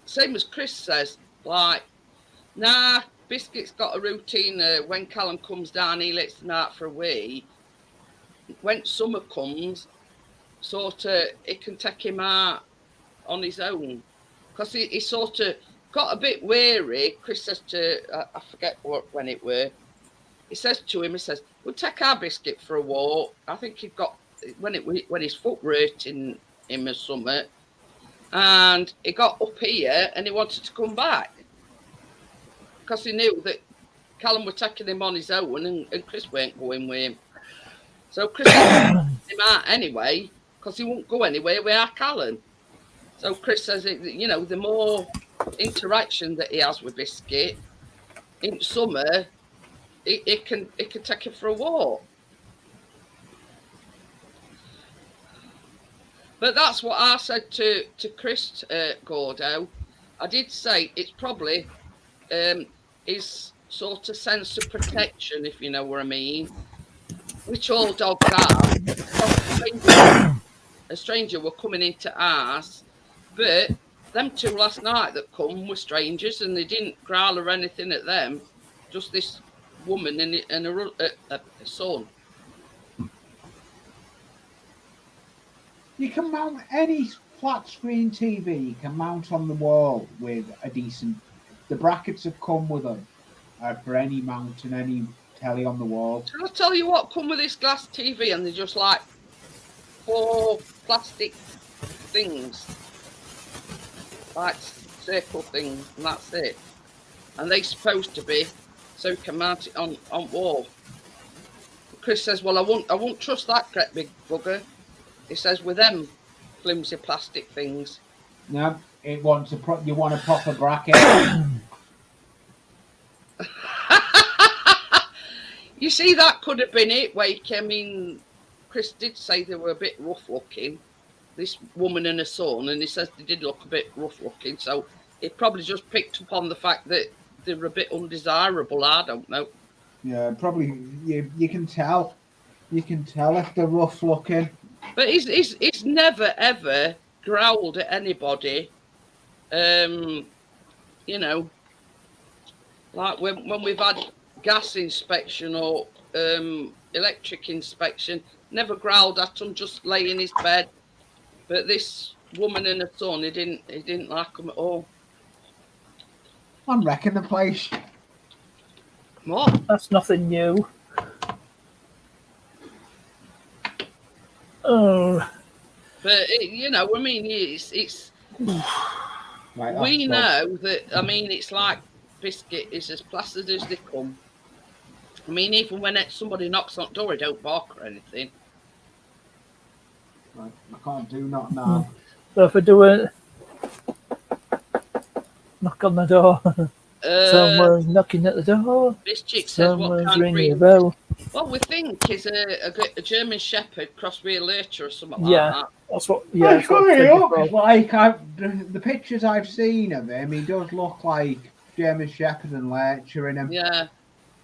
same as Chris says, like, nah, Biscuit's got a routine. When Callum comes down, he lets him out for a wee. When summer comes, sort of, it can take him out on his own. Because he sort of got a bit weary. Chris says to, I forget when it were, he says to him, he says, we'll take our Biscuit for a walk. I think he got, when his foot were hurting him or something, and he got up here and he wanted to come back. Because he knew that Callum was taking him on his own and Chris weren't going with him. So Chris took him out anyway, because he won't go anywhere without Callum. So Chris says, you know, the more interaction that he has with Biscuit, in summer, it can take him for a walk. But that's what I said to Chris Gordo. I did say it's probably his sort of sense of protection, if you know what I mean, which all dogs are. A stranger were coming into ours, but them two last night that come were strangers and they didn't growl or anything at them, just this woman and a son. You can mount any flat screen TV. You can mount on the wall with a decent. The brackets have come with them for any mount and any telly on the wall. Shall I tell you what come with this glass TV? And they're just like 4 plastic things, like circle things, and that's it. And they're supposed to be so you can mount it on wall. Chris says, well, I won't trust that great big bugger. He says, with them flimsy plastic things. No, it wants you want a proper bracket. You see, that could have been it, Wake. I mean, Chris did say they were a bit rough looking, this woman and her son, and he says they did look a bit rough looking. So it probably just picked up on the fact that they were a bit undesirable. I don't know. Yeah, probably you can tell. You can tell if they're rough looking. But he's never ever growled at anybody. You know, like when we've had gas inspection or electric inspection, never growled at him, just lay in his bed. But this woman and her son, he didn't like them at all. I'm wrecking the place. What? That's nothing new. Oh, But you know, I mean, it's Right, we that's know that. I mean, it's like Biscuit is as placid as they come. I mean, even when somebody knocks on the door, he don't bark or anything. right. I can't do not now. so if I do a knock on the door, someone's knocking at the door. This chick says, "What Someone's kind of ringing a breed?" bell. Well, we think is a German Shepherd crossed with a lurcher or something Yeah, like that. that's what. Yeah, Yeah, that's what I funny said looks before. like the pictures I've seen of him. He does look like German Shepherd and Lurcher in him. Yeah,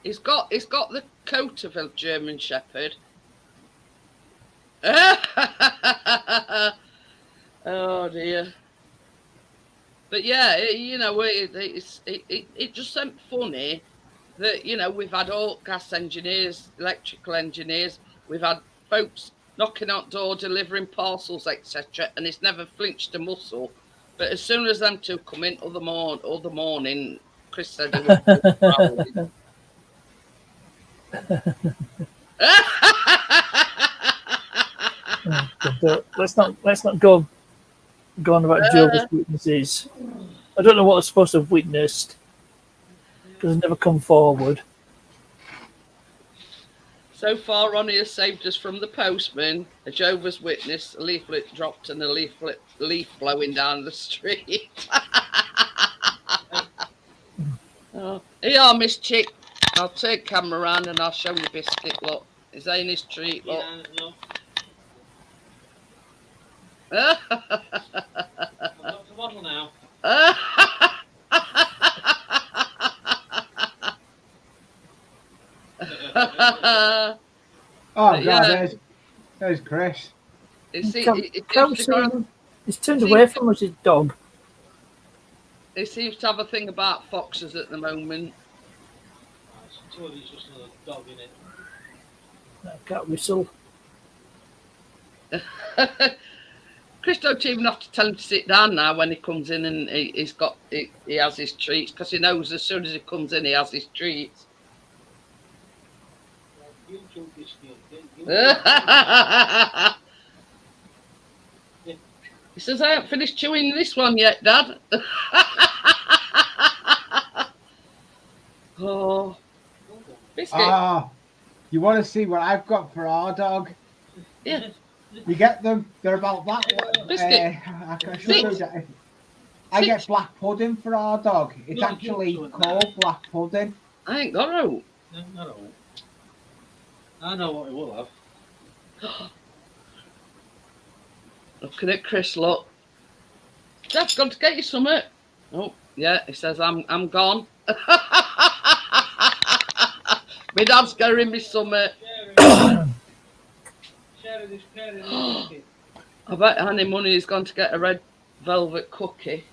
he's got the coat of a German Shepherd. Oh dear. But yeah, you know, it just seemed funny that, you know, we've had all gas engineers, electrical engineers, we've had folks knocking on door, delivering parcels, etc., and it's never flinched a muscle. But as soon as them two come in, other morning, Chris said he was growling. Let's not go on about Jehovah's Witnesses. I don't know what they're supposed to have witnessed because they never come forward. So far, Ronnie has saved us from the postman, a Jehovah's Witness, a leaflet dropped, and a leaf blowing down the street. Oh, here, Miss Chick. I'll take camera around and I'll show you Biscuit. Look, he's in his treat. Look. Yeah, no. I've got to waddle now. Oh Yeah. God, there's Chris. He's turned away from us, his dog. He seems to have a thing about foxes at the moment. It's just another dog in it. I can't whistle. Chris don't even have to tell him to sit down now when he comes in, and he has his treats, because he knows as soon as he comes in he has his treats. You two Biscuit. He says, I haven't finished chewing this one yet, Dad. Oh, Biscuit. Ah, you want to see what I've got for our dog? Yeah. You get them. They're about that. Biscuit. I get black pudding for our dog. It's actually called black pudding. I ain't got out. No, not all. I know what he will have. Looking at Chris, look. Dad's gone to get you something. Oh, yeah, he says, I'm gone. My dad's getting me something. Share this biscuit. I bet Honey has gone to get a red velvet cookie.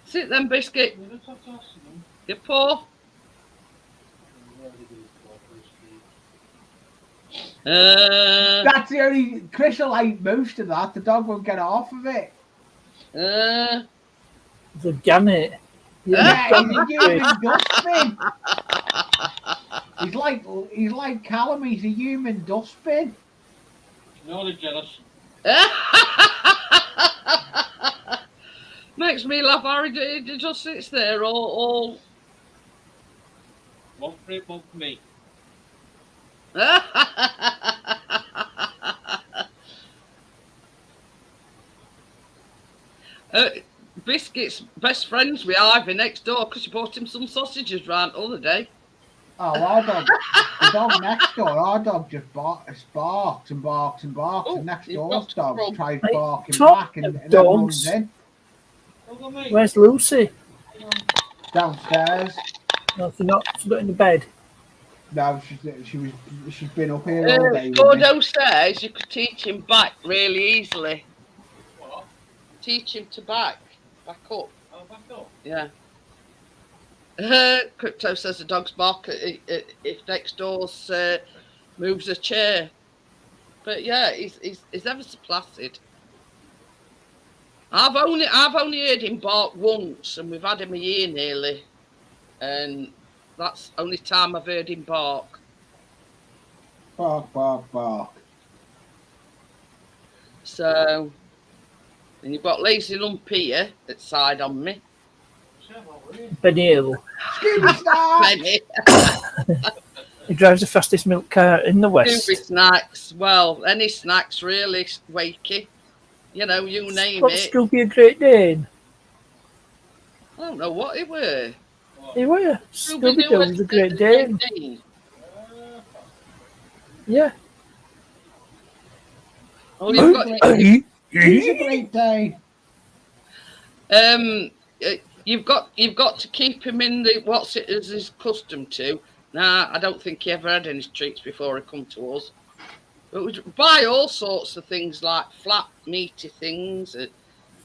Sit then, Biscuit. We don't have to ask them. You poor. That's the only. Chris will eat most of that. The dog won't get off of it. The gannet. Yeah, he's a human dustbin. He's like Callum. He's a human dustbin. No, they're jealous. Makes me laugh. Harry just sits there all. One for it, one for me. Biscuit's best friends with Ivy next door because she bought him some sausages round the other day. Oh, our dog, the dog next door, our dog just barks and barks and barks, Oh, and next you've door's got dog tries Hey, barking talk back and of then dogs. runs in Where's Lucy? downstairs. No, she's not in the bed. No, she's been up here all day. Go with me. downstairs, you could teach him back really easily. What? Teach him to back up. Oh, back up. Yeah. Crypto says the dog's bark if next door's moves a chair. But yeah, he's ever so placid. I've only heard him bark once, and we've had him a year nearly, and that's the only time I've heard him bark. Bark, bark, bark. So, and you've got Lazy Lump here at side on me. Benny Hill. Scooby Snacks! Penny. He drives the fastest milk car in the West. Scooby Snacks. Well, any snacks really, Wakey. You know, you name What's it. Scooby a Great Dane? I don't know what it were. He were. Scooby-Doo was a Great Dane. Yeah. Oh, you've got, It's a great day. you've got to keep him in the what's it as he's accustomed to. Nah, I don't think he ever had any treats before he come to us. But we buy all sorts of things like flat meaty things,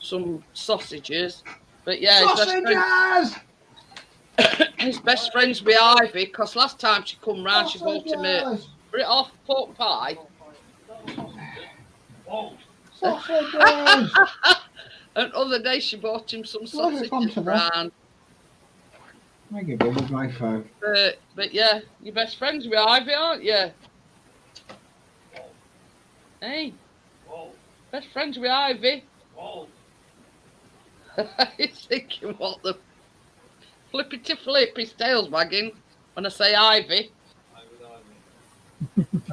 some sausages. But yeah, his best friends with Ivy, because last time she come round, she bought him a off pork pie. Sausages! And other day she bought him some sausages round. I give up with my phone. But yeah, you're best friends with Ivy, aren't you? Hey, best friends with Ivy. He's thinking, what the flippity flip, his tail's wagging when I say Ivy.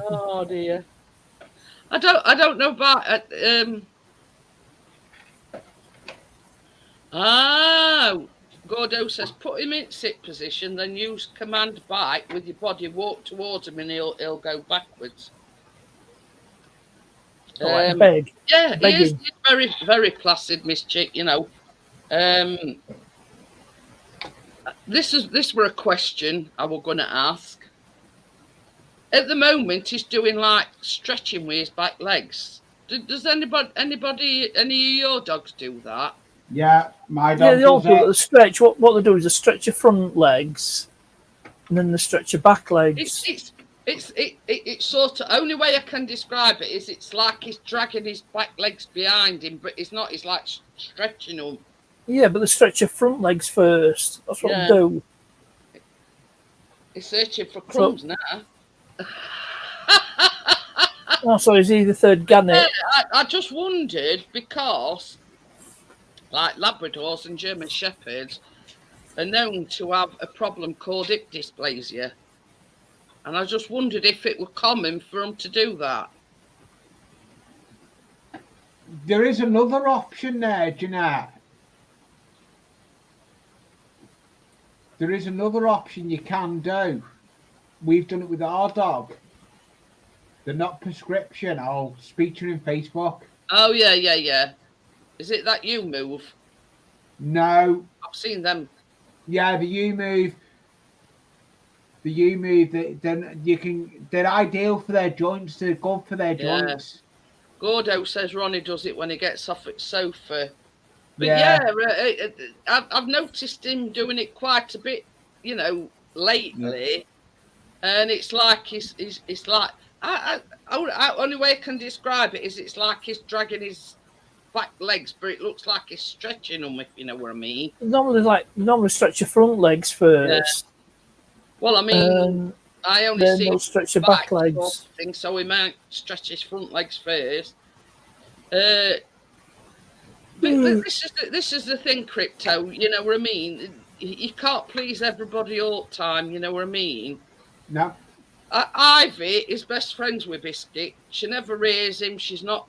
Oh dear. I don't know about Gordo says put him in sit position, then use command bike with your body, walk towards him and he'll go backwards. Beg. Yeah, Begging. he is. He's very, very placid, Miss Chick, you know. This were a question I was gonna ask. At the moment he's doing like stretching with his back legs. Does anybody any of your dogs do that? Yeah, my dog. Yeah, they all do the stretch. What they do is they stretch your front legs, and then they stretch your back legs. It's sort of only way I can describe it is it's like he's dragging his back legs behind him, but it's not. He's like stretching them. Yeah, but they stretch your front legs first. That's what they do. He's searching for crumbs now. Oh, so is he the third gannet? I just wondered because, like Labradors and German Shepherds are known to have a problem called hip dysplasia. And I just wondered if it were common for them to do that. There is another option there, Jeanette. There is another option you can do. We've done it with our dog. They're not prescription. I'll speak to you in Facebook. Oh, yeah. Is it that you move? No. I've seen them. Yeah, the U move. Then you can. They're ideal for their joints. They're good for their joints. Gordo says Ronnie does it when he gets off at sofa. But I've noticed him doing it quite a bit, you know, lately. Yeah. And it's like it's like only way I can describe it is it's like he's dragging his back legs, but it looks like he's stretching them, if you know what I mean. Normally stretch your front legs first. Yeah. Well, I mean, I only see him stretch your back legs. Sort of thing, so he might stretch his front legs first. But this is the thing, Crypto. You know what I mean? You can't please everybody all the time. You know what I mean? No. Ivy is best friends with Biscuit. She never rears him. She's not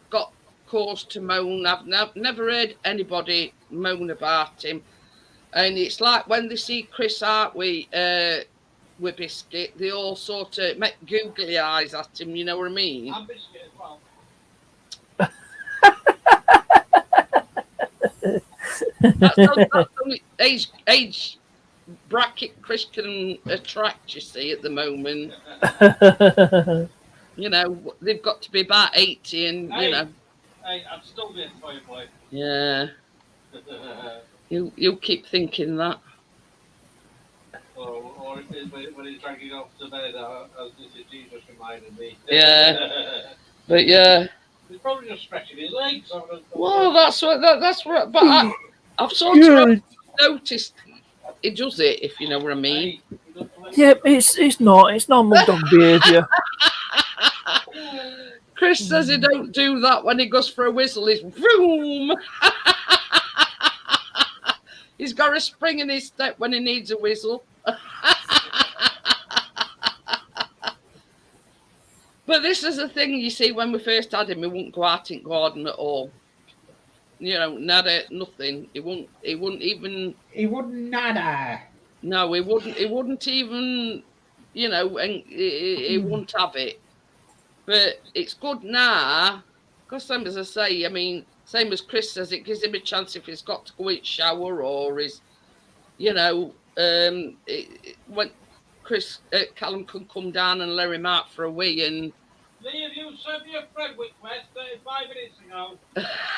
got cause to moan. I've never heard anybody moan about him. And it's like when they see Chris out with Biscuit, they all sort of make googly eyes at him. You know what I mean? I'm Biscuit as well. That's the only age bracket Chris can attract, you see, at the moment. You know, they've got to be about 80 and, you know. Hey, I'm still there for you, boy. Yeah. You keep thinking that. Or it is when he's dragging off to bed, as this is Jesus reminded me. Yeah. But yeah. He's probably just stretching his legs. Well, that's what. But I've sort of noticed he does it, if you know what I mean. Yeah, it's normal dog behaviour. Chris says he don't do that when he goes for a whistle. He's vroom. He's got a spring in his step when he needs a whistle. But this is the thing, you see, when we first had him, he wouldn't go out in garden at all. You know, nada, nothing. He wouldn't even. He wouldn't nada. No, he wouldn't even, you know, and he wouldn't have it. But it's good now, because same as I say, I mean, same as Chris says, it gives him a chance if he's got to go eat shower or is, you know, when Callum can come down and let him out for a wee and. Lee, you sent me a friend request 35 minutes ago.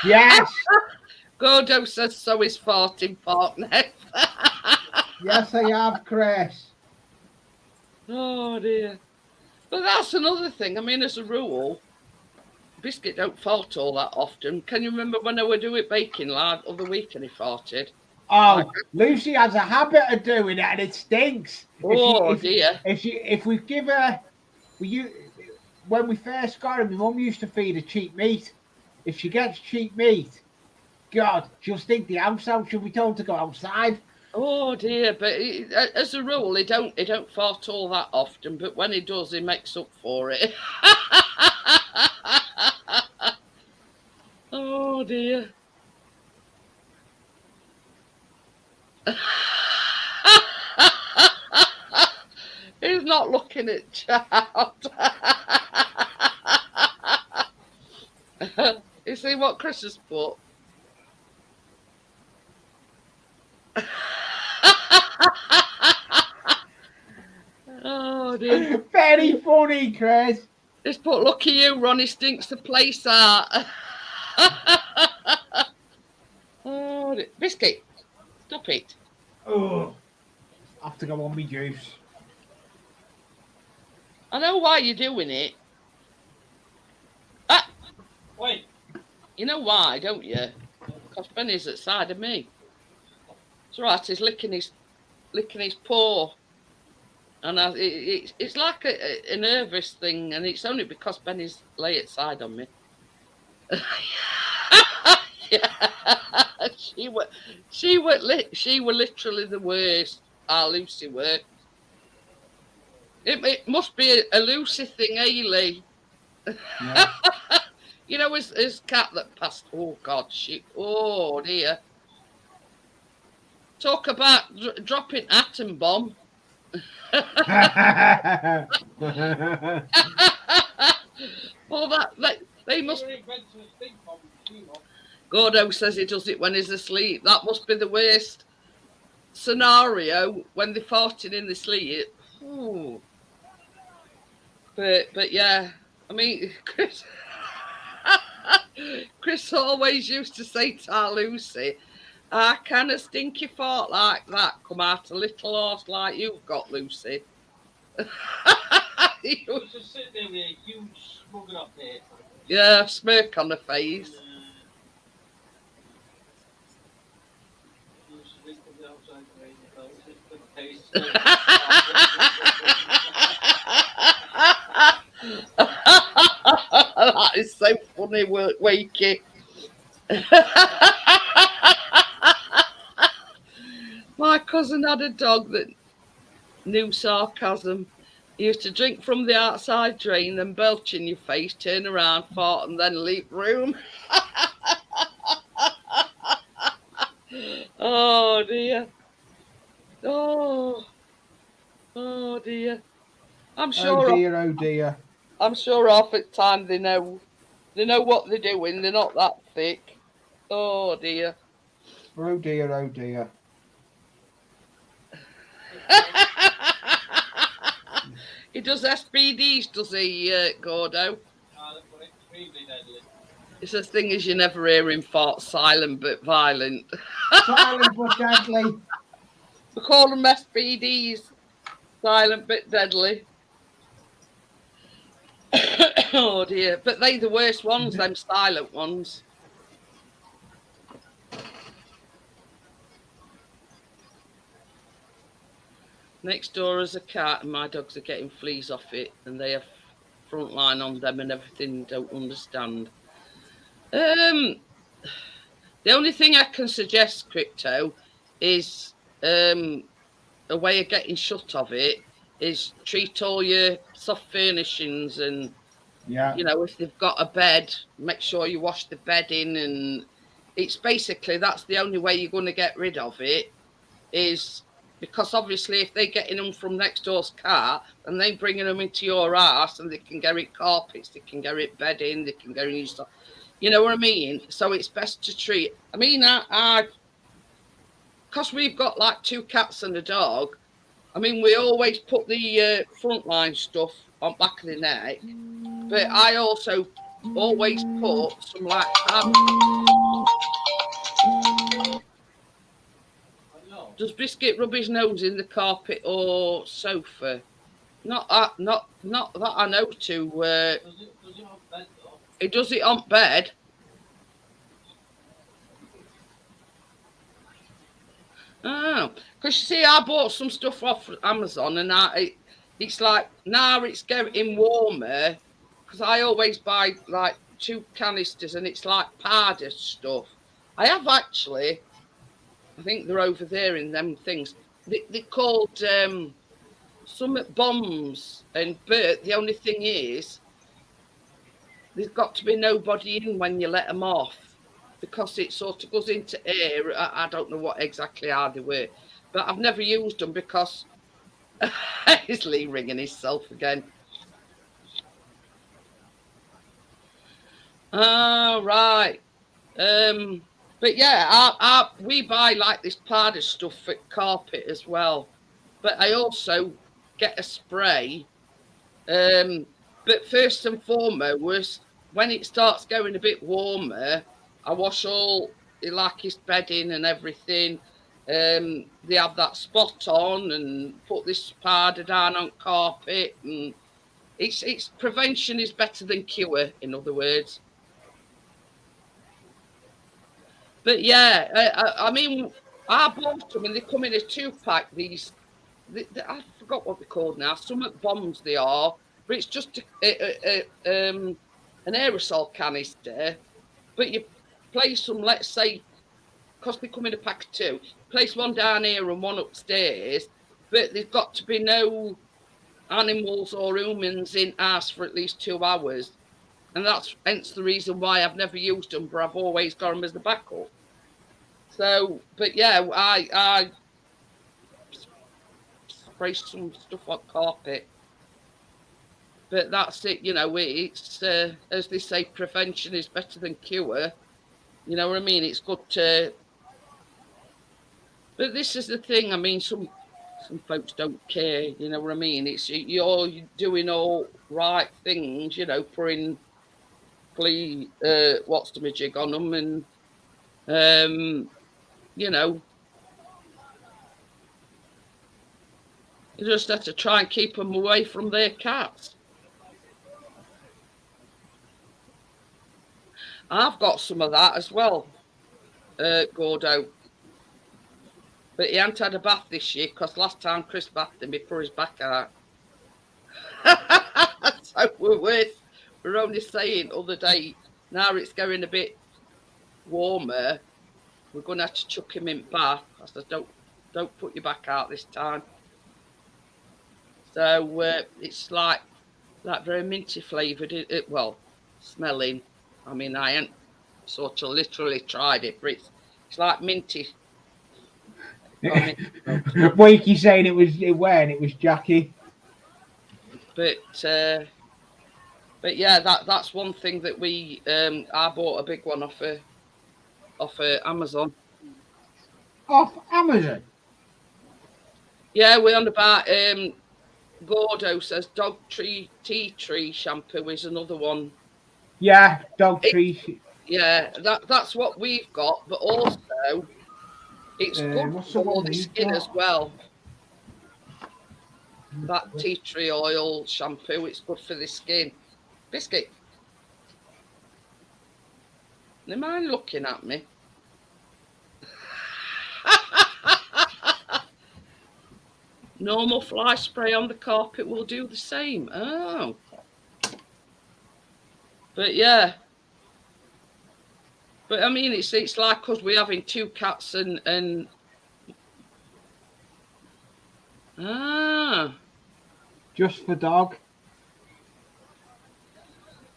Yes. Gordo says so is farting partner. Yes, I have, Chris. Oh dear. But that's another thing. I mean, as a rule, Biscuit don't fart all that often. Can you remember when I were doing baking lad other week and he farted? Oh, Lucy has a habit of doing it, and it stinks. Oh dear. If we give her, when we first got her, my mum used to feed her cheap meat. If she gets cheap meat, God, she'll stink the house out. She'll be told to go outside. Oh dear. But as a rule, he don't fart all that often. But when he does, he makes up for it. Oh dear. He's not looking at child. You see what Chris has put? Oh dear. Very funny, Chris. He's put, look at you, Ronnie stinks the place out. Oh dear. Biscuit, stop it. Oh, I have to go on me juice. I know why you're doing it. Ah, Wait. you know why, don't you? Because Benny's at the side of me. It's right, he's licking his paw. And it's like a nervous thing, and it's only because Benny's lay at side on me. Yeah. She were literally the worst. Our Lucy were. It must be a Lucy thing, eh, Lee? Yeah. You know, his cat that passed. Oh God, oh dear. Talk about dropping atom bomb. Well, they must. Gordo says he does it when he's asleep. That must be the worst scenario when they're farting in their sleep. Ooh. But yeah, I mean, Chris always used to say to our Lucy, "I can a stinky fart like that come out a little horse like you've got, Lucy." He was just sitting there with a huge smug up there. Yeah, smirk on the face. That is so funny, Wakey. My cousin had a dog that knew sarcasm. He used to drink from the outside drain, then belch in your face, turn around, fart, and then leave room. Oh dear. Oh dear. I'm sure. Oh dear, oh dear. I'm sure half the time they know what they're doing. They're not that thick. Oh dear. Oh dear, oh dear. He does SPDs, does he, Gordo? It's the thing is, you never hear him fart silent but violent. Silent but deadly. We call them SPDs, silent but deadly. Oh dear, but they the worst ones, them silent ones. Next door is a cat and my dogs are getting fleas off it and they have front line on them and everything. Don't understand. The only thing I can suggest, Crypto, is a way of getting shut of it is treat all your soft furnishings and Yeah. if they've got a bed, make sure you wash the bedding, and it's basically that's the only way you're going to get rid of it, is because obviously if they're getting them from next door's car and they bringing them into your house, and they can get it carpets, they can get it bedding, they can get it stuff. You know what I mean? So it's best to treat. I mean, I because we've got like 2 cats and a dog. I mean, we always put the frontline stuff on back of the neck, but I also always put some like does Biscuit rub his nose in the carpet or sofa? Not that I know to. Does it on bed though? He does it on bed. Oh, because you see, I bought some stuff off Amazon, and it's like now it's getting warmer, because I always buy like 2 canisters, and it's like powder stuff. I have actually, I think they're over there in them things. They're called Summit Bombs, but the only thing is, there's got to be nobody in when you let them off, because it sort of goes into air. I don't know what exactly how they were, but I've never used them because is Lee ringing himself again? Oh, right. But yeah, we buy like this powder stuff for carpet as well. But I also get a spray. But first and foremost, when it starts going a bit warmer, I wash all like his bedding and everything. They have that spot on, and put this powder down on carpet, and it's prevention is better than cure, in other words. But yeah, I mean, I bought them, and they come in a 2-pack. I forgot what they're called now. Summit Bombs they are, but it's just an aerosol canister. But you place them, let's say, because they come in a pack of 2, place one down here and one upstairs, but there's got to be no animals or humans in house for at least 2 hours. And that's hence the reason why I've never used them, but I've always got them as the backup. So, but yeah, I spray some stuff on carpet. But that's it, it's, as they say, prevention is better than cure. You know what I mean? It's good to... But this is the thing, I mean, some folks don't care, you know what I mean? It's you're doing all right things, putting what's the majig on them, and you just have to try and keep them away from their cats. I've got some of that as well, Gordo. But he hasn't had a bath this year, because last time Chris bathed him, he put his back out. So we're only saying other day, now it's going a bit warmer, we're going to have to chuck him in bath. I said, don't put your back out this time. So it's like very minty flavoured. Well, smelling. I mean, I ain't sort of literally tried it, but it's like minty. Wakey saying it was Jackie. But yeah, that's one thing that we I bought a big one off Amazon. Off Amazon? Yeah, we're on about Gordo says dog tea tree shampoo is another one. Yeah, dog tree. Yeah, that's what we've got, but also it's good for the skin as well. That tea tree oil shampoo, it's good for the skin. Biscuit. Do you mind looking at me? Normal fly spray on the carpet will do the same. Oh. But yeah. But I mean, it's like us. We're having 2 cats and Just for dog.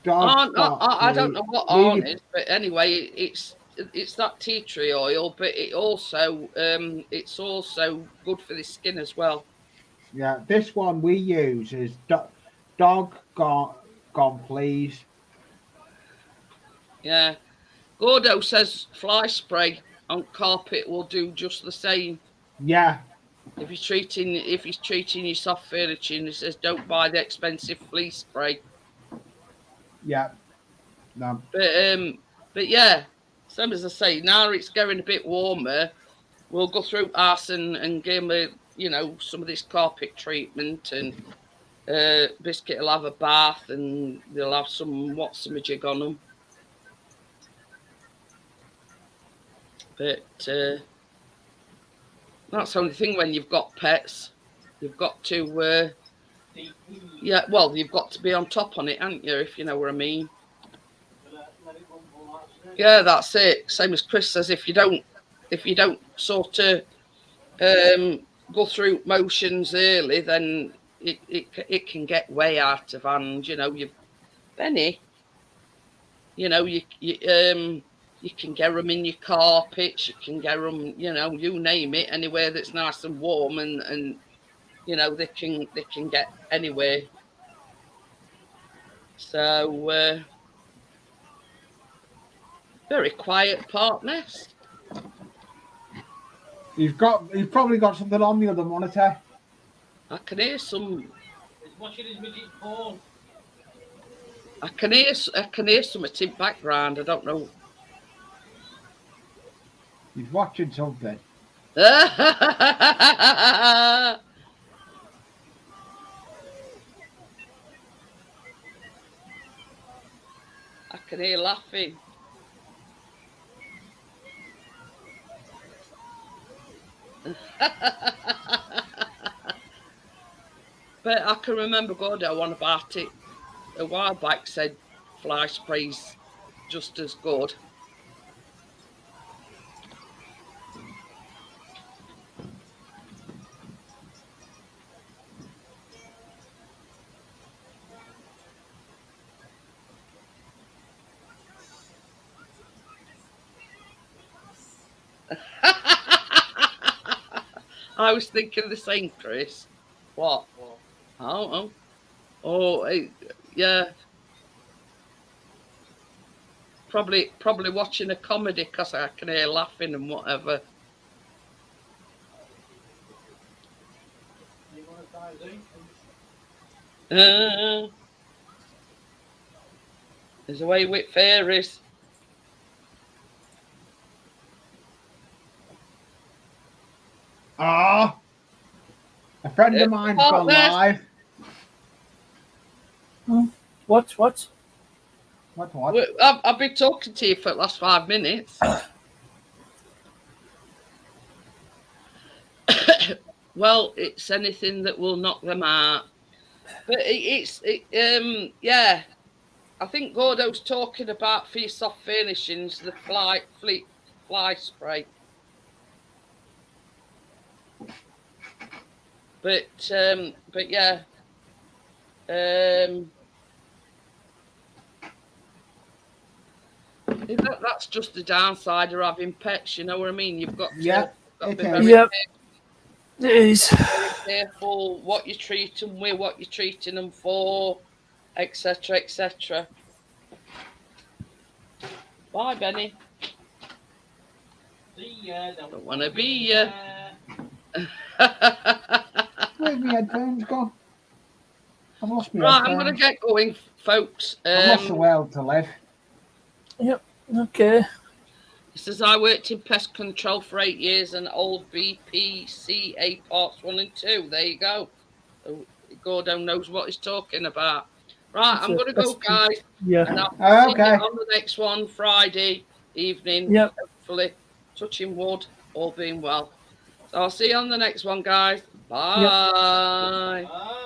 I Dog's got I don't to know what really. on is, but anyway, it's that tea tree oil, but it's also good for the skin as well. Yeah, this one we use is dog gone please. Yeah, Gordo says fly spray on carpet will do just the same. Yeah, If he's treating your soft furniture, and he says don't buy the expensive flea spray. yeah. No. But yeah, same as I say, now it's getting a bit warmer. We'll go through us and give him some of this carpet treatment, and Biscuit will have a bath, and they'll have some whatsamajig on them. But that's the only thing when you've got pets. You've got to you've got to be on top on it, haven't you, if you know what I mean. Yeah, that's it. Same as Chris says, if you don't sort of go through motions early, then it can get way out of hand. Benny, you can get them in your carpets, you can get them, you name it, anywhere that's nice and warm, and they can get anywhere. So very quiet park nest. You've probably got something on the other monitor. I can hear some. He's watching his midget porn. I can hear some in the background. I don't know. He's watching something. I can hear laughing. But I can remember Gordo on about it a while back, said fly spray's just as good. I was thinking the same, Chris. What? Oh, yeah. Probably watching a comedy because I can hear laughing and whatever. There's a way with fairies. Ah, a friend of mine's gone live. What? What? I've been talking to you for the last 5 minutes. Well, it's anything that will knock them out. But yeah. I think Gordo's talking about for your soft furnishings, the fly spray. But yeah. That's just the downside of having pets, you know what I mean? You've got to, be very it is. careful what you treat them with, what you're treating them for, etc., etc. Bye, Benny. See ya. Don't want to be ya. Where's my headphones gone? I've lost my Right, headphones. I'm going to get going, folks. I've lost the will to live. Yep. Okay. It says I worked in pest control for 8 years and old BPCA parts 1 and 2. There you go. So Gordo knows what he's talking about. Right, I'm going to go, guys. Yeah. And I'll see Okay. you on the next one, Friday evening. Yep. Hopefully, touching wood, all being well. So I'll see you on the next one, guys. Bye. Yep. Bye.